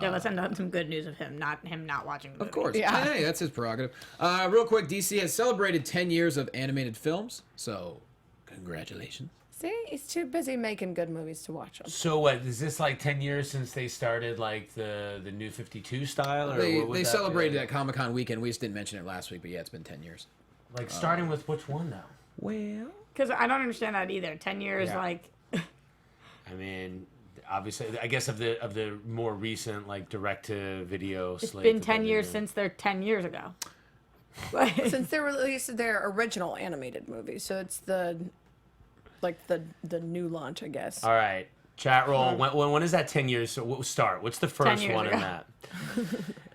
Yeah, let's end on some good news of him not watching the movie. Of course. Yeah. Hey, that's his prerogative. Real quick, DC has celebrated 10 years of animated films, so congratulations. See, he's too busy making good movies to watch them. so what? Is this like 10 years since they started like the New 52 style? Or They, what would they that celebrated be? at Comic-Con weekend. We just didn't mention it last week, but yeah, it's been 10 years. Like starting with which one though? Well, Because I don't understand that either. 10 years, Yeah. like... I mean, obviously, I guess of the more recent like direct to video. It's been 10 years since they're 10 years ago. Since they released their original animated movie, so it's the new launch, I guess. All right, chat roll. When is that 10 years start? What's the first years one in ago. that?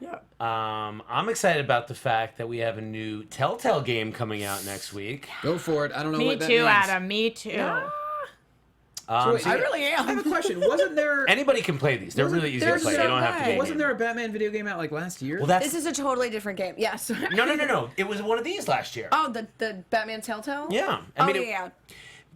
Yeah. I'm excited about the fact that we have a new Telltale game coming out next week. go for it. I don't know Me what that too, means. Adam. Me too. So wait, So I really am. I have a question. Wasn't there... anybody can play these. They're really easy to they're play. so You don't have to be. good. Wasn't there a Batman video game out like last year? Well, that's This is a totally different game. Yes. no. It was one of these last year. Oh, the Batman Telltale? Yeah, I mean, yeah.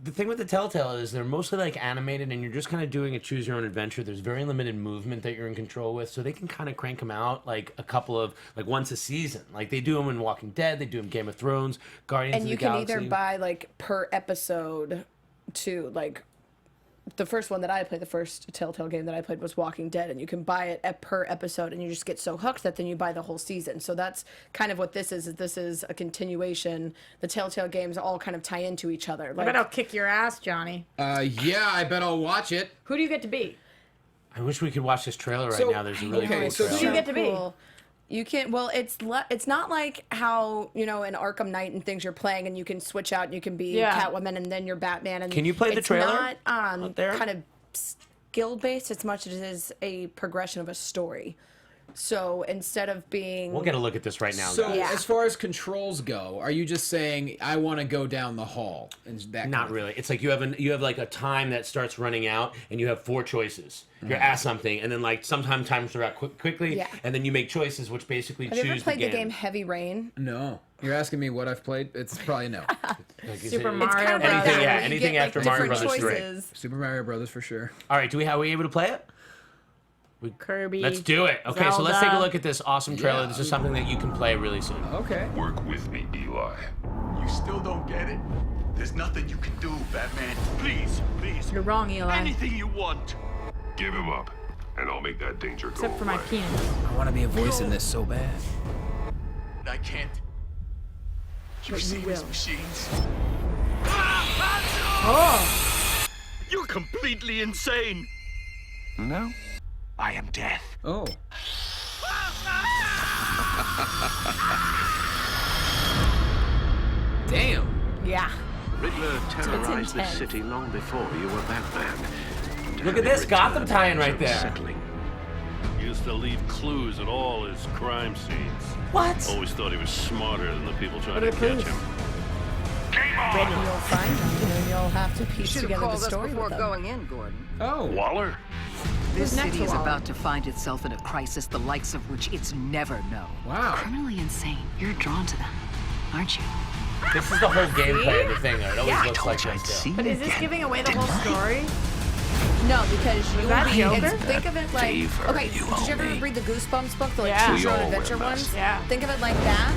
the thing with the Telltale is they're mostly like animated, and you're just kind of doing a choose your own adventure. There's very limited movement that you're in control with, so they can kind of crank them out like a couple of like once a season. Like they do them in Walking Dead, they do them in Game of Thrones, Guardians And of you the can Galaxy. either buy like per episode to like the first one that I played, the first Telltale game that I played was Walking Dead, and you can buy it per episode, and you just get so hooked that then you buy the whole season. So that's kind of what this is. This is a continuation. The Telltale games all kind of tie into each other. I Like, bet I'll kick your ass, Johnny. Yeah, I bet I'll watch it. Who do you get to be? I wish we could watch this trailer right So- now. There's a really okay, cool so trailer. Who do you get to be? cool. You can it's not like how in Arkham Knight and things you're playing and you can switch out and you can be Catwoman and then you're Batman and Can you play the it's trailer not out there? kind of skill based as much as it is a progression of a story. So instead of being We'll get a look at this right now. So guys. Yeah. as far as controls go, are you just saying I want to go down the hall? And that kind Not of- really. It's like you have like a time that starts running out, and you have 4 choices. You're asked something, and then like sometimes times are out quickly, Yeah. and then you make choices, which basically Have you choose ever played the the game Heavy Rain? No. You're asking me what I've played? It's probably no. Like, is Super it- Mario It's kind of Brothers. like Anything- that, yeah, where you anything get, like, after Mario different Brothers 3. choices. Super Mario Brothers for sure. All right, are we able to play it? Kirby. Let's do it. Okay, so let's take a Zelda. look at this awesome trailer. Yeah. This is something that you can play really soon. Okay. Work with me, Eli. You still don't get it? There's nothing you can do, Batman. Please, please. You're wrong, Eli. Anything you want. Give him up, and I'll make that danger go Except for my away. penis. I want to be a voice in this so bad. I can't. You've But you seen his will. machines. Oh! You're completely insane. No? I am death. Oh. Damn. Yeah. Riddler terrorized this intense. city long before you were Batman. To Look have at this it Gotham returned tie-in was right there. unsettling. Used to leave clues at all his crime scenes. What? Always thought he was smarter than the people trying What are to the catch clues? him. Maybe you'll find them, and then you'll have to piece Should have together the called us story before with them. going in, Gordon. Oh. Waller? This next city to is Waller? about to find itself in a crisis the likes of which it's never known. Wow. Criminally insane. You're drawn to them, aren't you? This is the whole gameplay of the thing. Though. It always Yeah. looks like I'd this. see Though. But is this giving away the whole story? No, because you that Joker? think of it like Favor okay. you Did you ever owe me. read the Goosebumps book, the like Yeah. choose your own We all adventure wear ones? masks. Yeah. Think of it like that,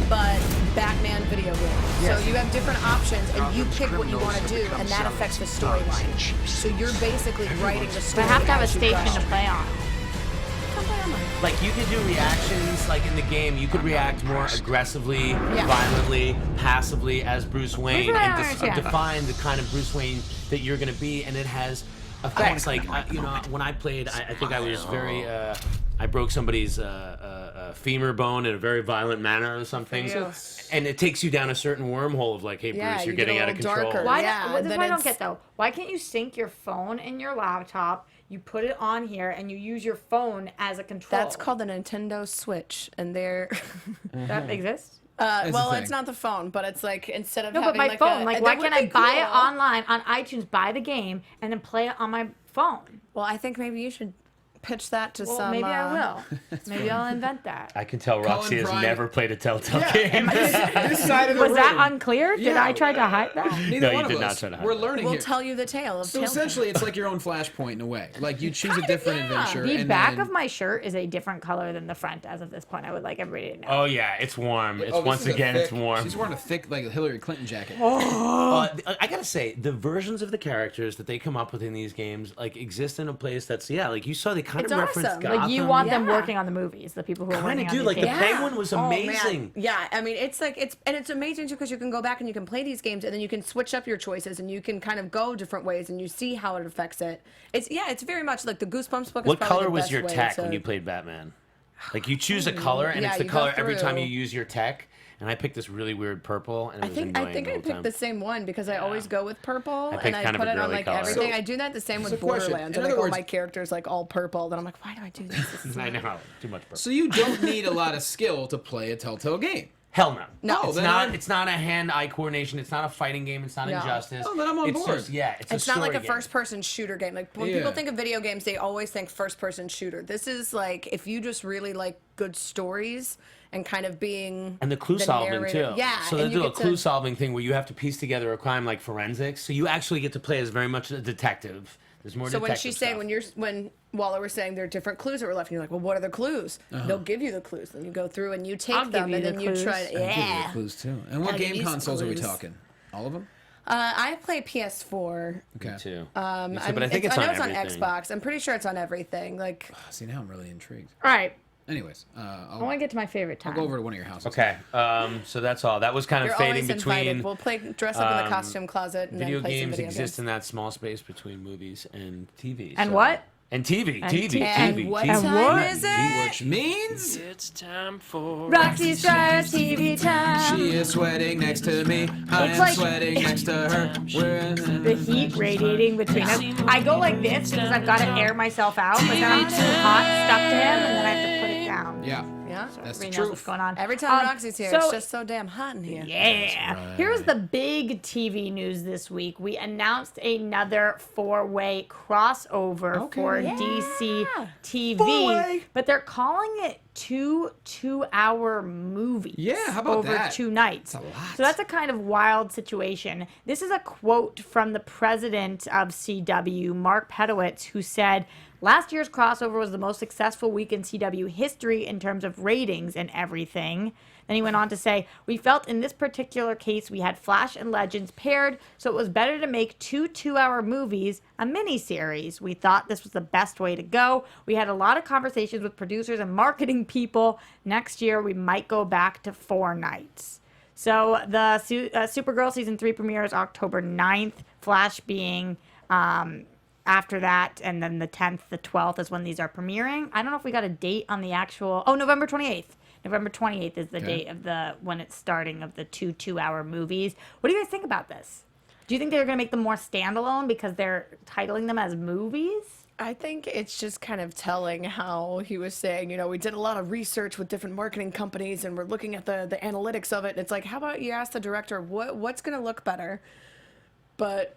but Batman video game. So you have different options, and you pick what you want to do, and that affects the storyline. So you're basically writing the But story. I have to have a as you station go. to play on. Like you could do reactions, like in the game, you could react more aggressively, violently, passively as Bruce Wayne, What and is that? define the kind of Bruce Wayne that you're going to be, and it has effects. Like when I played, I think I was very, I broke somebody's femur bone in a very violent manner or something, Yeah. and it takes you down a certain wormhole of like, hey Bruce, Yeah, you're you get getting a out of little control. darker. Why? Yeah, This is then what I don't it's- get though. Why can't you sync your phone and your laptop? You put it on here and you use your phone as a control. That's called the Nintendo Switch, and they're That exists. Well, thing. it's not the phone, but it's like instead of No, having but my like phone. Like, why that can't would I be buy it cool. online on iTunes, buy the game, and then play it on my phone? Well, I think maybe you should pitch that to Well, some. maybe I will. Maybe I'll invent that. I can tell Roxy has Bryant. never played a Telltale game. This side of the Was that room. unclear? Did I try to hide that? Neither No, one you of did not us. try to hide We're that. learning We'll here. tell you the tale of So Telltale. essentially, it's like your own Flashpoint in a way. Like you choose a different adventure. The and back then, of my shirt is a different color than the front as of this point. I would like everybody to know. Oh yeah, it's warm. It's Oh, this once is a again, thick- it's warm. She's wearing a thick, like Hillary Clinton jacket. I gotta say, the versions of the characters that they come up with in these games like exist in a place that's like you saw they kind It's of reference awesome. Gotham. Like you want them Yeah. working on the movies, the people who are Kind working of on do. these Like the games. Penguin was Oh, man. amazing. Yeah, I mean, it's like it's amazing too because you can go back and you can play these games and then you can switch up your choices and you can kind of go different ways and you see how it affects it. It's very much like the Goosebumps book. Is What probably color the was best your way tech to- when you played Batman? Like you choose a color and Yeah, it's the you go color every time you through. use your tech. And I picked this really weird purple, and it I was think annoying I the whole picked time. the same one because I always go with purple picked and I kind of put a it on girly like color. everything. So- I do that the same so with question. Borderlands In and I other go words- my character's like all purple. Then I'm like, why do I do this? This is I know, too much purple. So you don't need a lot of skill to play a Telltale game. Hell no. No, it's then not. I'm- It's not a hand-eye coordination. It's not a fighting game. It's not No. Injustice. Oh, then I'm on it's board. Just, yeah, it's It's a not like story a game. first-person shooter game. Like when Yeah. people think of video games, they always think first-person shooter. This is like if you just really like good stories and kind of being And the clue the solving narrator. too. Yeah, So they and you do a get to- clue solving thing where you have to piece together a crime like forensics. So you actually get to play as very much a detective. There's more. So when detective she's saying stuff. when Waller was saying there are different clues that were left, and you're like, well, what are the clues? They'll give you the clues, then you go through and you take I'll give them, you and the then you clues. try. I'll give you the Yeah. clues too. And what I'll give game you some consoles are we clues. talking? All of them? I play PS4. Okay. too. But I think it's I know on it's on everything. Xbox. I'm pretty sure it's on everything. Like, See, now I'm really intrigued. All right, Anyways, I want I'll to get to my favorite time. go over to one of your houses. Okay. So that's all. That was kind of you're fading always between. invited. We'll play dress up in the costume closet and Video then play some games video exist games. in that small space between movies and TV. And so- what? And TV. And TV. TV. TV. And what TV. time is it? Which means It's time for Roxy Striar's TV time. she is sweating next to me. I It's am like- sweating next to her. We're The heat radiating between us. I go like this because I've got to air myself out, but then I'm too hot, stuck to him, and then I have to put it down. yeah. Yeah. That's the Everybody knows truth. what's going on. Every time Um, Roxy's here, so- it's just so damn hot in here. Yeah. Here's the big TV news this week. We announced another four-way crossover for DC TV, Four-way. but they're calling it two-hour movies. Yeah, how about over that? 2 nights. That's a lot. So that's a kind of wild situation. This is a quote from the president of CW, Mark Pedowitz, who said, "Last year's crossover was the most successful week in CW history in terms of ratings and everything." Then he went on to say, "We felt in this particular case we had Flash and Legends paired, so it was better to make two-hour movies a miniseries. We thought this was the best way to go. We had a lot of conversations with producers and marketing people. Next year we might go back to 4 nights." So the Supergirl season 3 premieres October 9th, Flash being after that, and then the 10th, the 12th is when these are premiering. I don't know if we got a date on the actual... Oh, November 28th. November 28th is the date of when it's starting of the two-hour movies. What do you guys think about this? Do you think they're going to make them more standalone because they're titling them as movies? I think it's just kind of telling how he was saying, we did a lot of research with different marketing companies and we're looking at the analytics of it. And it's like, how about you ask the director what's going to look better? But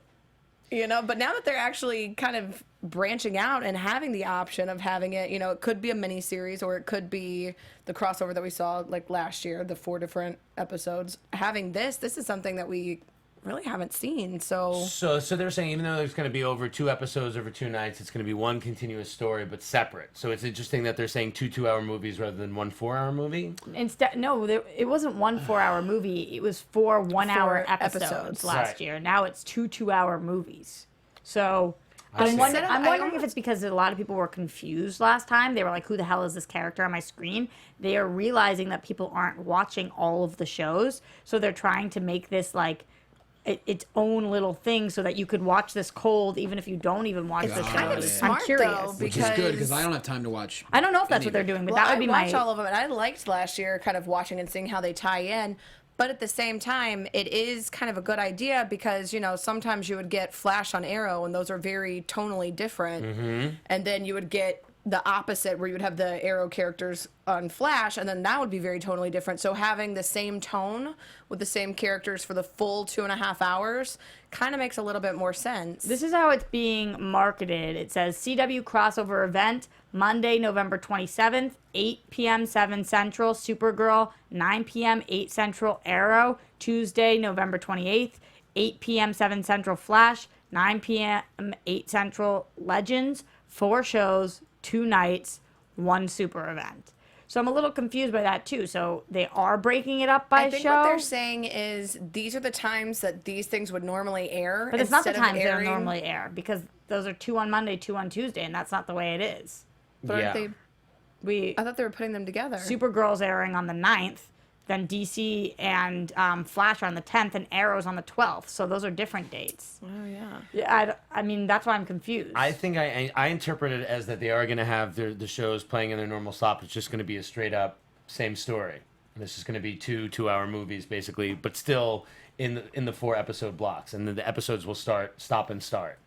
now that they're actually kind of branching out and having the option of having it, it could be a mini series or it could be the crossover that we saw like last year, the 4 different episodes. Having this is something that we really haven't seen. So they're saying even though there's going to be over 2 episodes over 2 nights, it's going to be one continuous story but separate. So it's interesting that they're saying 2 2-hour movies rather than 1 4-hour movie. Instead, no, it wasn't 1 4-hour movie. It was 4 1-hour 4 episodes episodes. last Right. year. Now it's 2 2-hour movies. So I I'm see. wondering if it's because a lot of people were confused last time. They were like, who the hell is this character on my screen? They are realizing that people aren't watching all of the shows. So they're trying to make this like its own little thing so that you could watch this cold even if you don't even watch the kind of shows. smart, I'm curious. though, Which is good because I don't have time to watch. I don't know if that's any what of they're it. doing, but Well, that would be I watch my... all of them, and I liked last year kind of watching and seeing how they tie in. But at the same time, it is kind of a good idea because, sometimes you would get Flash on Arrow, and those are very tonally different. Mm-hmm. And then you would get the opposite, where you would have the Arrow characters on Flash, and then that would be very tonally different. So having the same tone with the same characters for the full 2.5 hours kind of makes a little bit more sense. This is how it's being marketed. It says CW crossover event, Monday, November 27th, 8 p.m. 7 Central, Supergirl, 9 p.m. 8 Central, Arrow, Tuesday, November 28th, 8 p.m. 7 Central, Flash, 9 p.m. 8 Central, Legends, 4 shows, 2 nights, 1 super event. So I'm a little confused by that too. So they are breaking it up by show. I think what they're saying is these are the times that these things would normally air. But it's not the instead of times they airing- normally air, because those are 2 on Monday, 2 on Tuesday, and that's not the way it is. But aren't We I thought they were putting them together. Supergirl's airing on the 9th, then DC and Flash are on the 10th, and Arrow's on the 12th. So those are different dates. Oh, yeah. Yeah, I mean, that's why I'm confused. I think I interpret it as that they are going to have the shows playing in their normal slot. It's just going to be a straight up same story. And it's just going to be 2-hour movies basically, but still in the 4 episode blocks, and then the episodes will stop and start.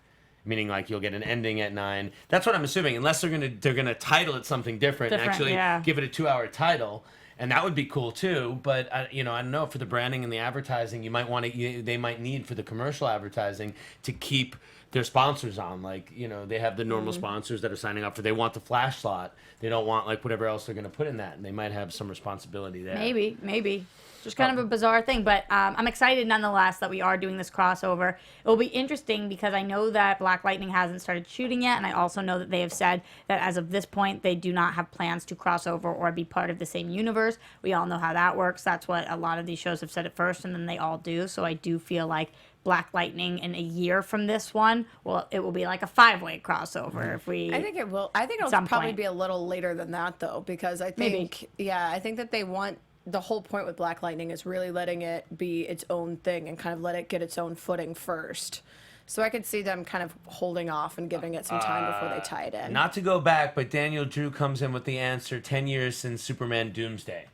Meaning, like, you'll get an ending at 9. That's what I'm assuming, unless they're gonna title it something different and actually give it a 2-hour title. And that would be cool too, but I don't know, for the branding and the advertising, they might need for the commercial advertising to keep their sponsors on. Like, they have the normal sponsors that are signing up for. They want the Flash slot. They don't want like whatever else they're going to put in that, and they might have some responsibility there. Maybe. Just kind of a bizarre thing, but I'm excited nonetheless that we are doing this crossover. It will be interesting because I know that Black Lightning hasn't started shooting yet, and I also know that they have said that as of this point, they do not have plans to cross over or be part of the same universe. We all know how that works. That's what a lot of these shows have said at first, and then they all do. So I do feel like Black Lightning in a year from this one, well, it will be like a 5-way crossover I think it will. I think it'll probably be a little later than that, though, because I think, I think that they want. The whole point with Black Lightning is really letting it be its own thing and kind of let it get its own footing first. So I could see them kind of holding off and giving it some time before they tie it in. Not to go back, but Daniel Drew comes in with the answer: 10 years since Superman Doomsday.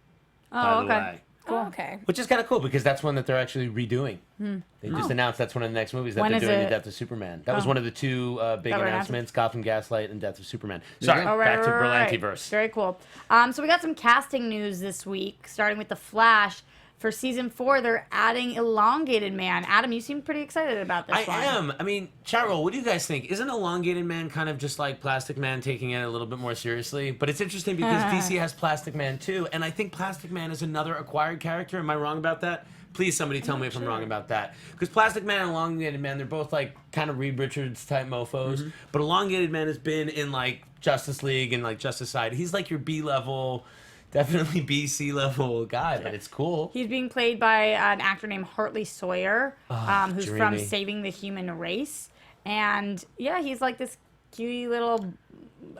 Oh, okay. Way. Cool. Oh, okay. Which is kind of cool because that's one that they're actually redoing. They just announced that's one of the next movies that they're doing, The Death of Superman. That was one of the 2 big announcements, Gotham Gaslight and Death of Superman. Sorry, back to Berlantiverse. Very cool. So we got some casting news this week, starting with The Flash. For season 4, they're adding Elongated Man. Adam, you seem pretty excited about this one. I am. I mean, Charo, what do you guys think? Isn't Elongated Man kind of just like Plastic Man taking it a little bit more seriously? But it's interesting because DC has Plastic Man too, and I think Plastic Man is another acquired character. Am I wrong about that? Please, somebody tell me if I'm wrong about that. Because Plastic Man and Elongated Man, they're both like kind of Reed Richards type mofos. But Elongated Man has been in like Justice League and like Justice Side. He's like your B-level, definitely B-C level guy, but it's cool. He's being played by an actor named Hartley Sawyer, who's from Saving the Human Race. And yeah, he's like this cutie little,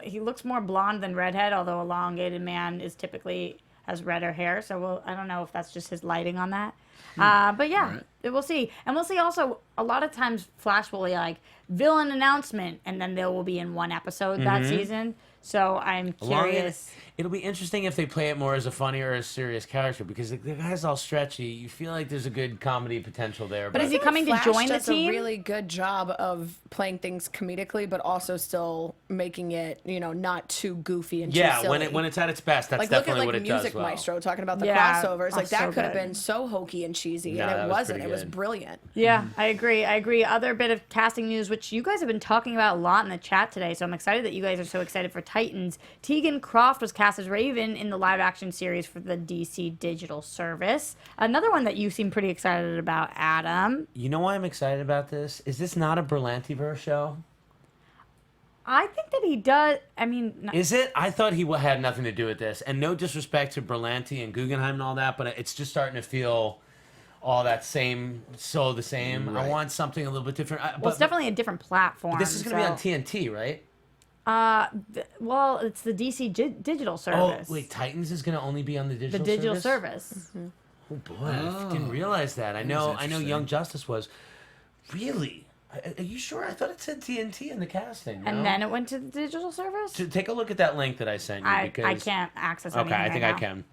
he looks more blonde than redhead, although Elongated Man is typically has redder hair. So I don't know if that's just his lighting on that. But yeah, we'll see. And we'll see also, a lot of times Flash will be like, villain announcement, and then they will be in one episode that season. So I'm curious. It'll be interesting if they play it more as a funny or a serious character, because the guy's all stretchy. You feel like there's a good comedy potential there. But is he coming Flash to join the does team? a really good job of playing things comedically, but also still making it, not too goofy and too silly. when it's at its best, that's like, definitely look at, what it does Music well. Maestro talking about the Yeah. crossovers. Like, that so could have good. been so hokey and cheesy, No, and that it was wasn't. pretty It was good. brilliant. Yeah, I agree. Other bit of casting news, which you guys have been talking about a lot in the chat today, so I'm excited that you guys are so excited for Titans. Tegan Croft was cast as Raven in the live-action series for the DC digital service. Another one that you seem pretty excited about, Adam. You know why I'm excited about this? Is this not a Berlantiverse show? I think that he does. I mean, Is it? I thought he had nothing to do with this. And no disrespect to Berlanti and Guggenheim and all that, but it's just starting to feel all that same, so the same. Right. I want something a little bit different. well, it's definitely a different platform. This is going to be on TNT, right? Well, it's the DC digital Oh, service. wait, Titans is going to only be on the the digital digital service? service. Oh, boy, I didn't realize that. I know Young Justice was. Really? Are you sure? I thought it said TNT in the casting. And no? then it went to the digital service? Take a look at that link that I sent you. I Because can't access Okay, anything I think right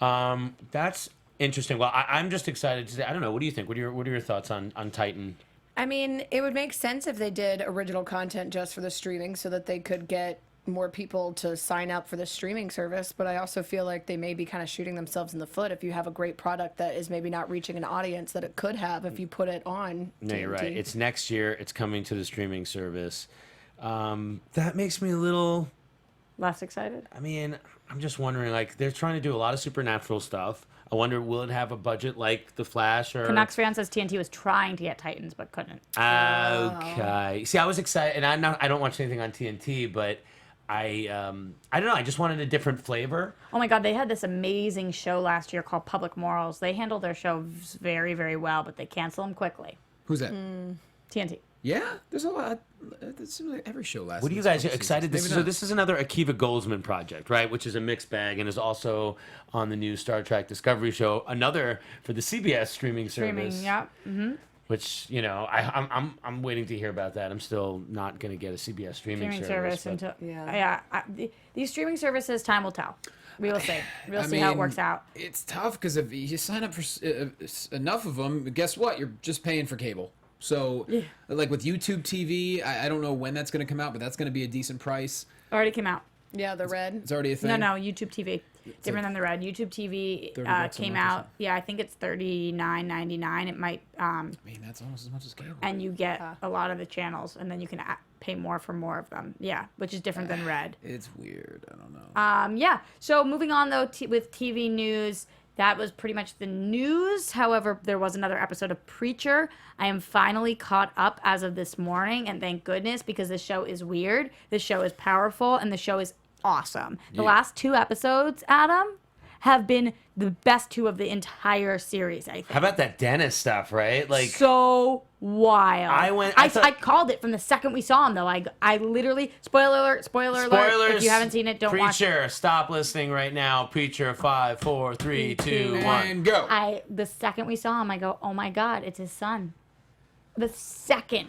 I now. can. That's interesting. Well, I'm just excited to say. I don't know. What do you think? What are your thoughts on Titan? I mean, it would make sense if they did original content just for the streaming so that they could get more people to sign up for the streaming service, but I also feel like they may be kind of shooting themselves in the foot if you have a great product that is maybe not reaching an audience that it could have if you put it on No, you're TNT. right. It's next year. It's coming to the streaming service. That makes me a little less excited. I mean, I'm just wondering, like, they're trying to do a lot of supernatural stuff. I wonder, will it have a budget like The Flash or... Canucks fan says TNT was trying to get Titans, but couldn't. Okay. See, I was excited, and I don't watch anything on TNT, but I don't know. I just wanted a different flavor. Oh my God, they had this amazing show last year called Public Morals. They handled their shows very, very well, but they cancel them quickly. Who's that? TNT. Yeah, there's a lot. It seems like every show lasts. What are you guys excited? So this is another Akiva Goldsman project, right? Which is a mixed bag and is also on the new Star Trek Discovery show. Another for the CBS streaming service. Yeah. Mm-hmm. Which, you know, I'm waiting to hear about that. I'm still not going to get a CBS streaming service until these streaming services, time will tell. We will see. We'll see how it works out. It's tough because if you sign up for enough of them, guess what? You're just paying for cable. So, like with YouTube TV, I don't know when that's going to come out, but that's going to be a decent price. Already came out. Yeah, the Red. It's already a thing. No, YouTube TV. Different than the Red. YouTube TV came out. Yeah, I think it's $39.99. It might. I mean, that's almost as much as cable. And you get a lot of the channels, and then you can pay more for more of them. Yeah, which is different than Red. It's weird. I don't know. Yeah. So moving on though with TV news. That was pretty much the news. However, there was another episode of Preacher. I am finally caught up as of this morning, and thank goodness, because this show is weird, this show is powerful, and the show is awesome. The last 2 episodes, Adam, have been the best 2 of the entire series, I think. How about that dentist stuff, right? Like, so wild. I called it from the second we saw him, though. I literally, spoiler alert, if you haven't seen it, don't watch it. Preacher, stop listening right now. Preacher, 5, 4, 3, 2, 1. And go. The second we saw him, I go, oh my God, it's his son. The second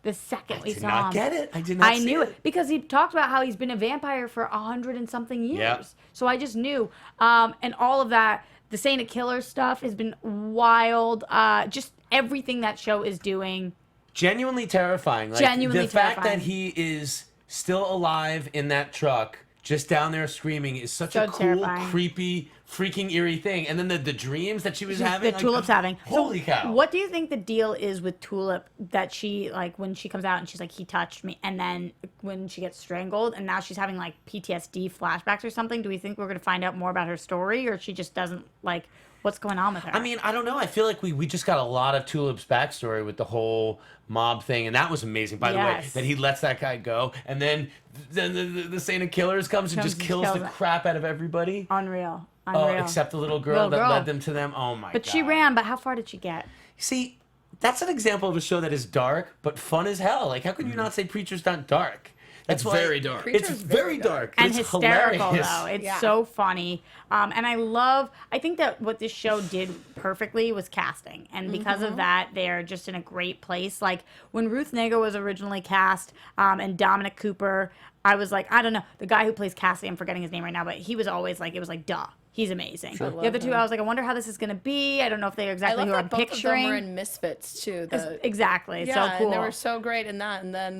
we saw him. I did not get it. I did not see it. I knew it because he talked about how he's been a vampire for 100 and something years. Yep. So I just knew. And all of that, the Saint of Killer stuff has been wild. Just everything that show is doing. Genuinely terrifying. Like, Genuinely the fact terrifying. that he is still alive in that truck, just down there screaming, is such So a cool, terrifying. creepy, freaking eerie thing. And then the dreams that she was having. The Tulip's having. Holy cow. What do you think the deal is with Tulip that she, like, when she comes out and she's like, he touched me, and then when she gets strangled and now she's having, like, PTSD flashbacks or something, do we think we're going to find out more about her story, or she just doesn't, like, what's going on with her? I mean, I don't know. I feel like we just got a lot of Tulip's backstory with the whole mob thing, and that was amazing, by the way, that he lets that guy go, and then the Saint of Killers comes and just kills the crap out of everybody. Unreal. Oh, except the little girl that led them to them. Oh, my God. But she ran, but how far did she get? See, that's an example of a show that is dark, but fun as hell. Like, how could you not say Preacher's not dark? That's very dark. It's very dark. And it's hysterical, hilarious. though. It's so funny. And I think that what this show did perfectly was casting. And because of that, they're just in a great place. Like, when Ruth Negga was originally cast, and Dominic Cooper, I was like, I don't know, the guy who plays Cassie, I'm forgetting his name right now, but he was always like, it was like, duh. He's amazing. The other 2, I was like, I wonder how this is going to be. I don't know if they're exactly who I'm picturing. Both of them were in Misfits, too. Exactly. Yeah, so cool. And they were so great in that, and then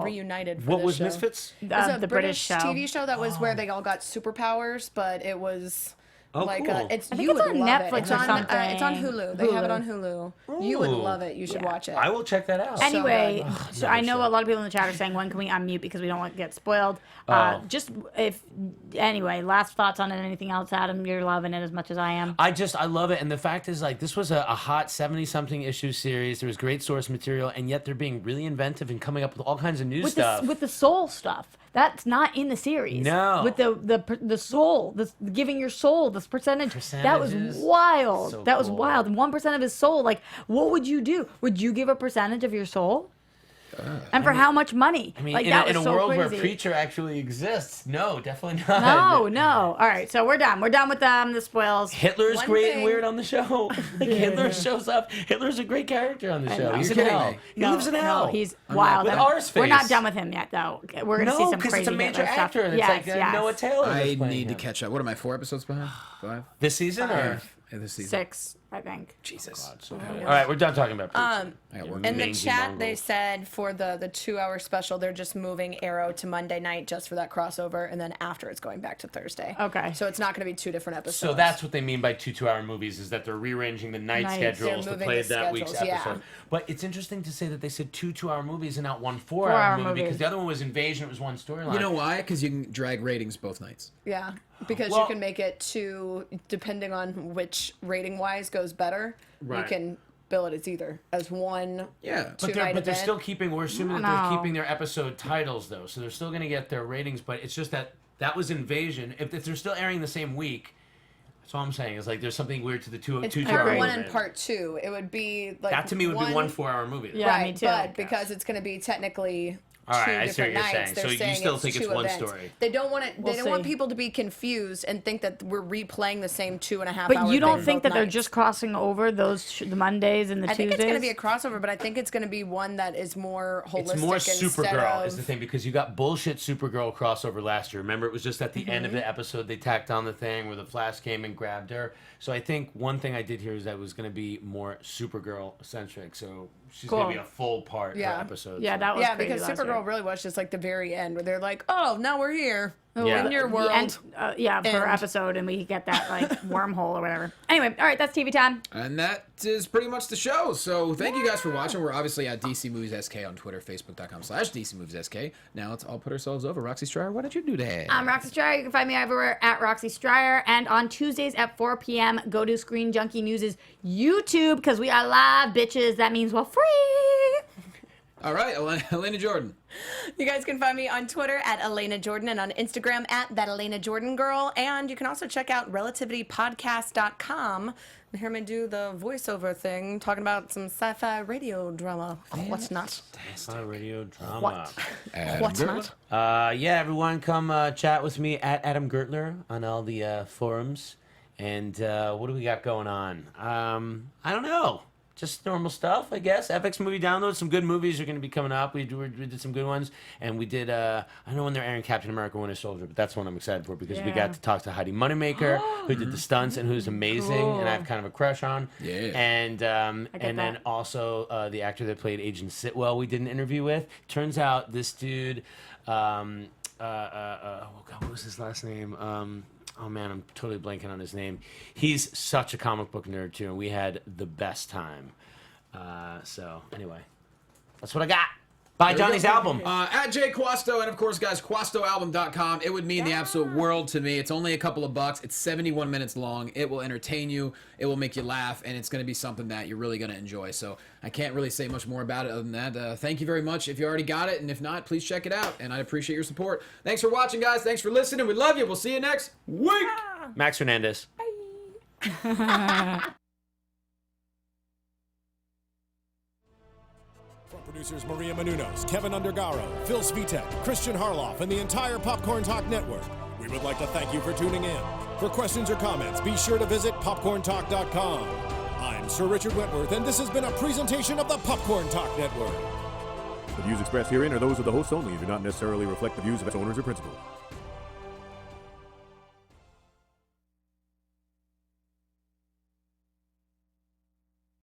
reunited for What this was show. Misfits? It was the British show. TV show that was where they all got superpowers, but it was... Oh, like cool. I think it's on Netflix It's or on, something. it's on Hulu. They have it on Hulu. You would love it. You should watch it. I will check that out. Anyway, so I know a lot of people in the chat are saying, when can we unmute, because we don't want to get spoiled. Anyway, last thoughts on it. Anything else, Adam? You're loving it as much as I am. I love it. And the fact is, like, this was a hot 70-something issue series. There was great source material, and yet they're being really inventive and coming up with all kinds of new stuff. With the soul stuff. That's not in the series. No. With the soul, giving your soul, this percentage. That was wild. So that was cool. wild. And 1% of his soul, like, what would you do? Would you give a percentage of your soul? And for how much money? I mean, like, in a world where Preacher actually exists, no, definitely not. No. All right, so we're done. We're done with the spoils. Hitler's great and weird on the show. Like, Hitler shows up. Hitler's a great character on the show. He's in hell. He lives in hell. No, he's wild. With ours face. We're not done with him yet, though. We're gonna see some crazy it's a major Hitler actor. stuff. It's like Noah Taylor. I need to catch up. What am I, 4 episodes behind? 5? This season, or this season? 6, I think. Jesus. All right, we're done talking about Preacher. In the chat, they said for the 2-hour special, they're just moving Arrow to Monday night just for that crossover, and then after it's going back to Thursday. Okay. So it's not going to be 2 different episodes. So that's what they mean by 2 2-hour movies, is that they're rearranging the night schedules to play that week's episode. But it's interesting to say that they said 2 2-hour movies and not 1 4-hour movie, because the other one was Invasion, it was one storyline. You know why? Because you can drag ratings both nights. Yeah, because you can make it 2, depending on which rating-wise goes better, you can bill it as either as 1 but they're still keeping, we're assuming that they're keeping their episode titles, though, so they're still going to get their ratings, but it's just that was Invasion. If they're still airing the same week, that's all I'm saying. It's like there's something weird to the 2 it's 2 part 2-hour 1 movie. and part 2. It would be like That to me would be 1 4-hour movie. Yeah, right, me too. but because it's going to be technically All right, 2 I see what different you're nights, saying. they're So you saying still think it's 2 one events. story. They don't want it. We'll They don't want see. people to be confused and think that we're replaying the same 2.5 But hour you don't thing think both that they're nights. just crossing over those the Mondays and the I Tuesdays? think it's going to be a crossover, but I think it's going to be one that is more holistic. It's more instead Supergirl of... is the thing, because you got bullshit Supergirl crossover last year. Remember, it was just at the end of Mm-hmm. the episode they tacked on the thing where the Flash came and grabbed her. So I think one thing I did here is that it was going to be more Supergirl centric. So she's going to be a full part per episode. Yeah, so. that was crazy because last Supergirl year. really was just like the very end where they're like, oh, now we're here. Yeah. In your The world. end, per episode, and we get that like wormhole or whatever. Anyway, all right, that's TV time. And that is pretty much the show. So thank you guys for watching. We're obviously at DC Movies SK on Twitter, Facebook.com/DC Movies SK. Now let's all put ourselves over. Roxy Striar, what did you do today? I'm Roxy Striar. You can find me everywhere at Roxy Striar. And on Tuesdays at 4 p.m., go to Screen Junkie News' YouTube, because we are live, bitches. That means we're free. All right, Elena Jordan. You guys can find me on Twitter at Elena Jordan and on Instagram at That Elena Jordan Girl. And you can also check out relativitypodcast.com and hear me do the voiceover thing, talking about some sci-fi radio drama. What's not? Sci-fi radio drama. What? What's not? Yeah, everyone, come chat with me at Adam Gertler on all the forums. And what do we got going on? I don't know. Just normal stuff, I guess. FX movie downloads. Some good movies are going to be coming up. We did some good ones, and we did. I know when they're airing Captain America: Winter Soldier, but that's one I'm excited for because we got to talk to Heidi Moneymaker, who did the stunts and who's amazing, and I have kind of a crush on. Yeah. And then also the actor that played Agent Sitwell, we did an interview with. Turns out this dude, oh God, what was his last name? Oh man, I'm totally blanking on his name. He's such a comic book nerd too, and we had the best time. So anyway, that's what I got. Buy Johnny's album. At Jay Quasto, and of course, guys, QuastoAlbum.com. It would mean the absolute world to me. It's only a couple of bucks. It's 71 minutes long. It will entertain you. It will make you laugh, and it's going to be something that you're really going to enjoy. So I can't really say much more about it other than that. Thank you very much if you already got it, and if not, please check it out, and I appreciate your support. Thanks for watching, guys. Thanks for listening. We love you. We'll see you next week. Max Hernandez. Producers Maria Menounos, Kevin Undergaro, Phil Svitek, Kristian Harloff, and the entire Popcorn Talk Network. We would like to thank you for tuning in. For questions or comments, be sure to visit popcorntalk.com. I'm Sir Richard Wentworth, and this has been a presentation of the Popcorn Talk Network. The views expressed herein are those of the hosts only and do not necessarily reflect the views of its owners or principals.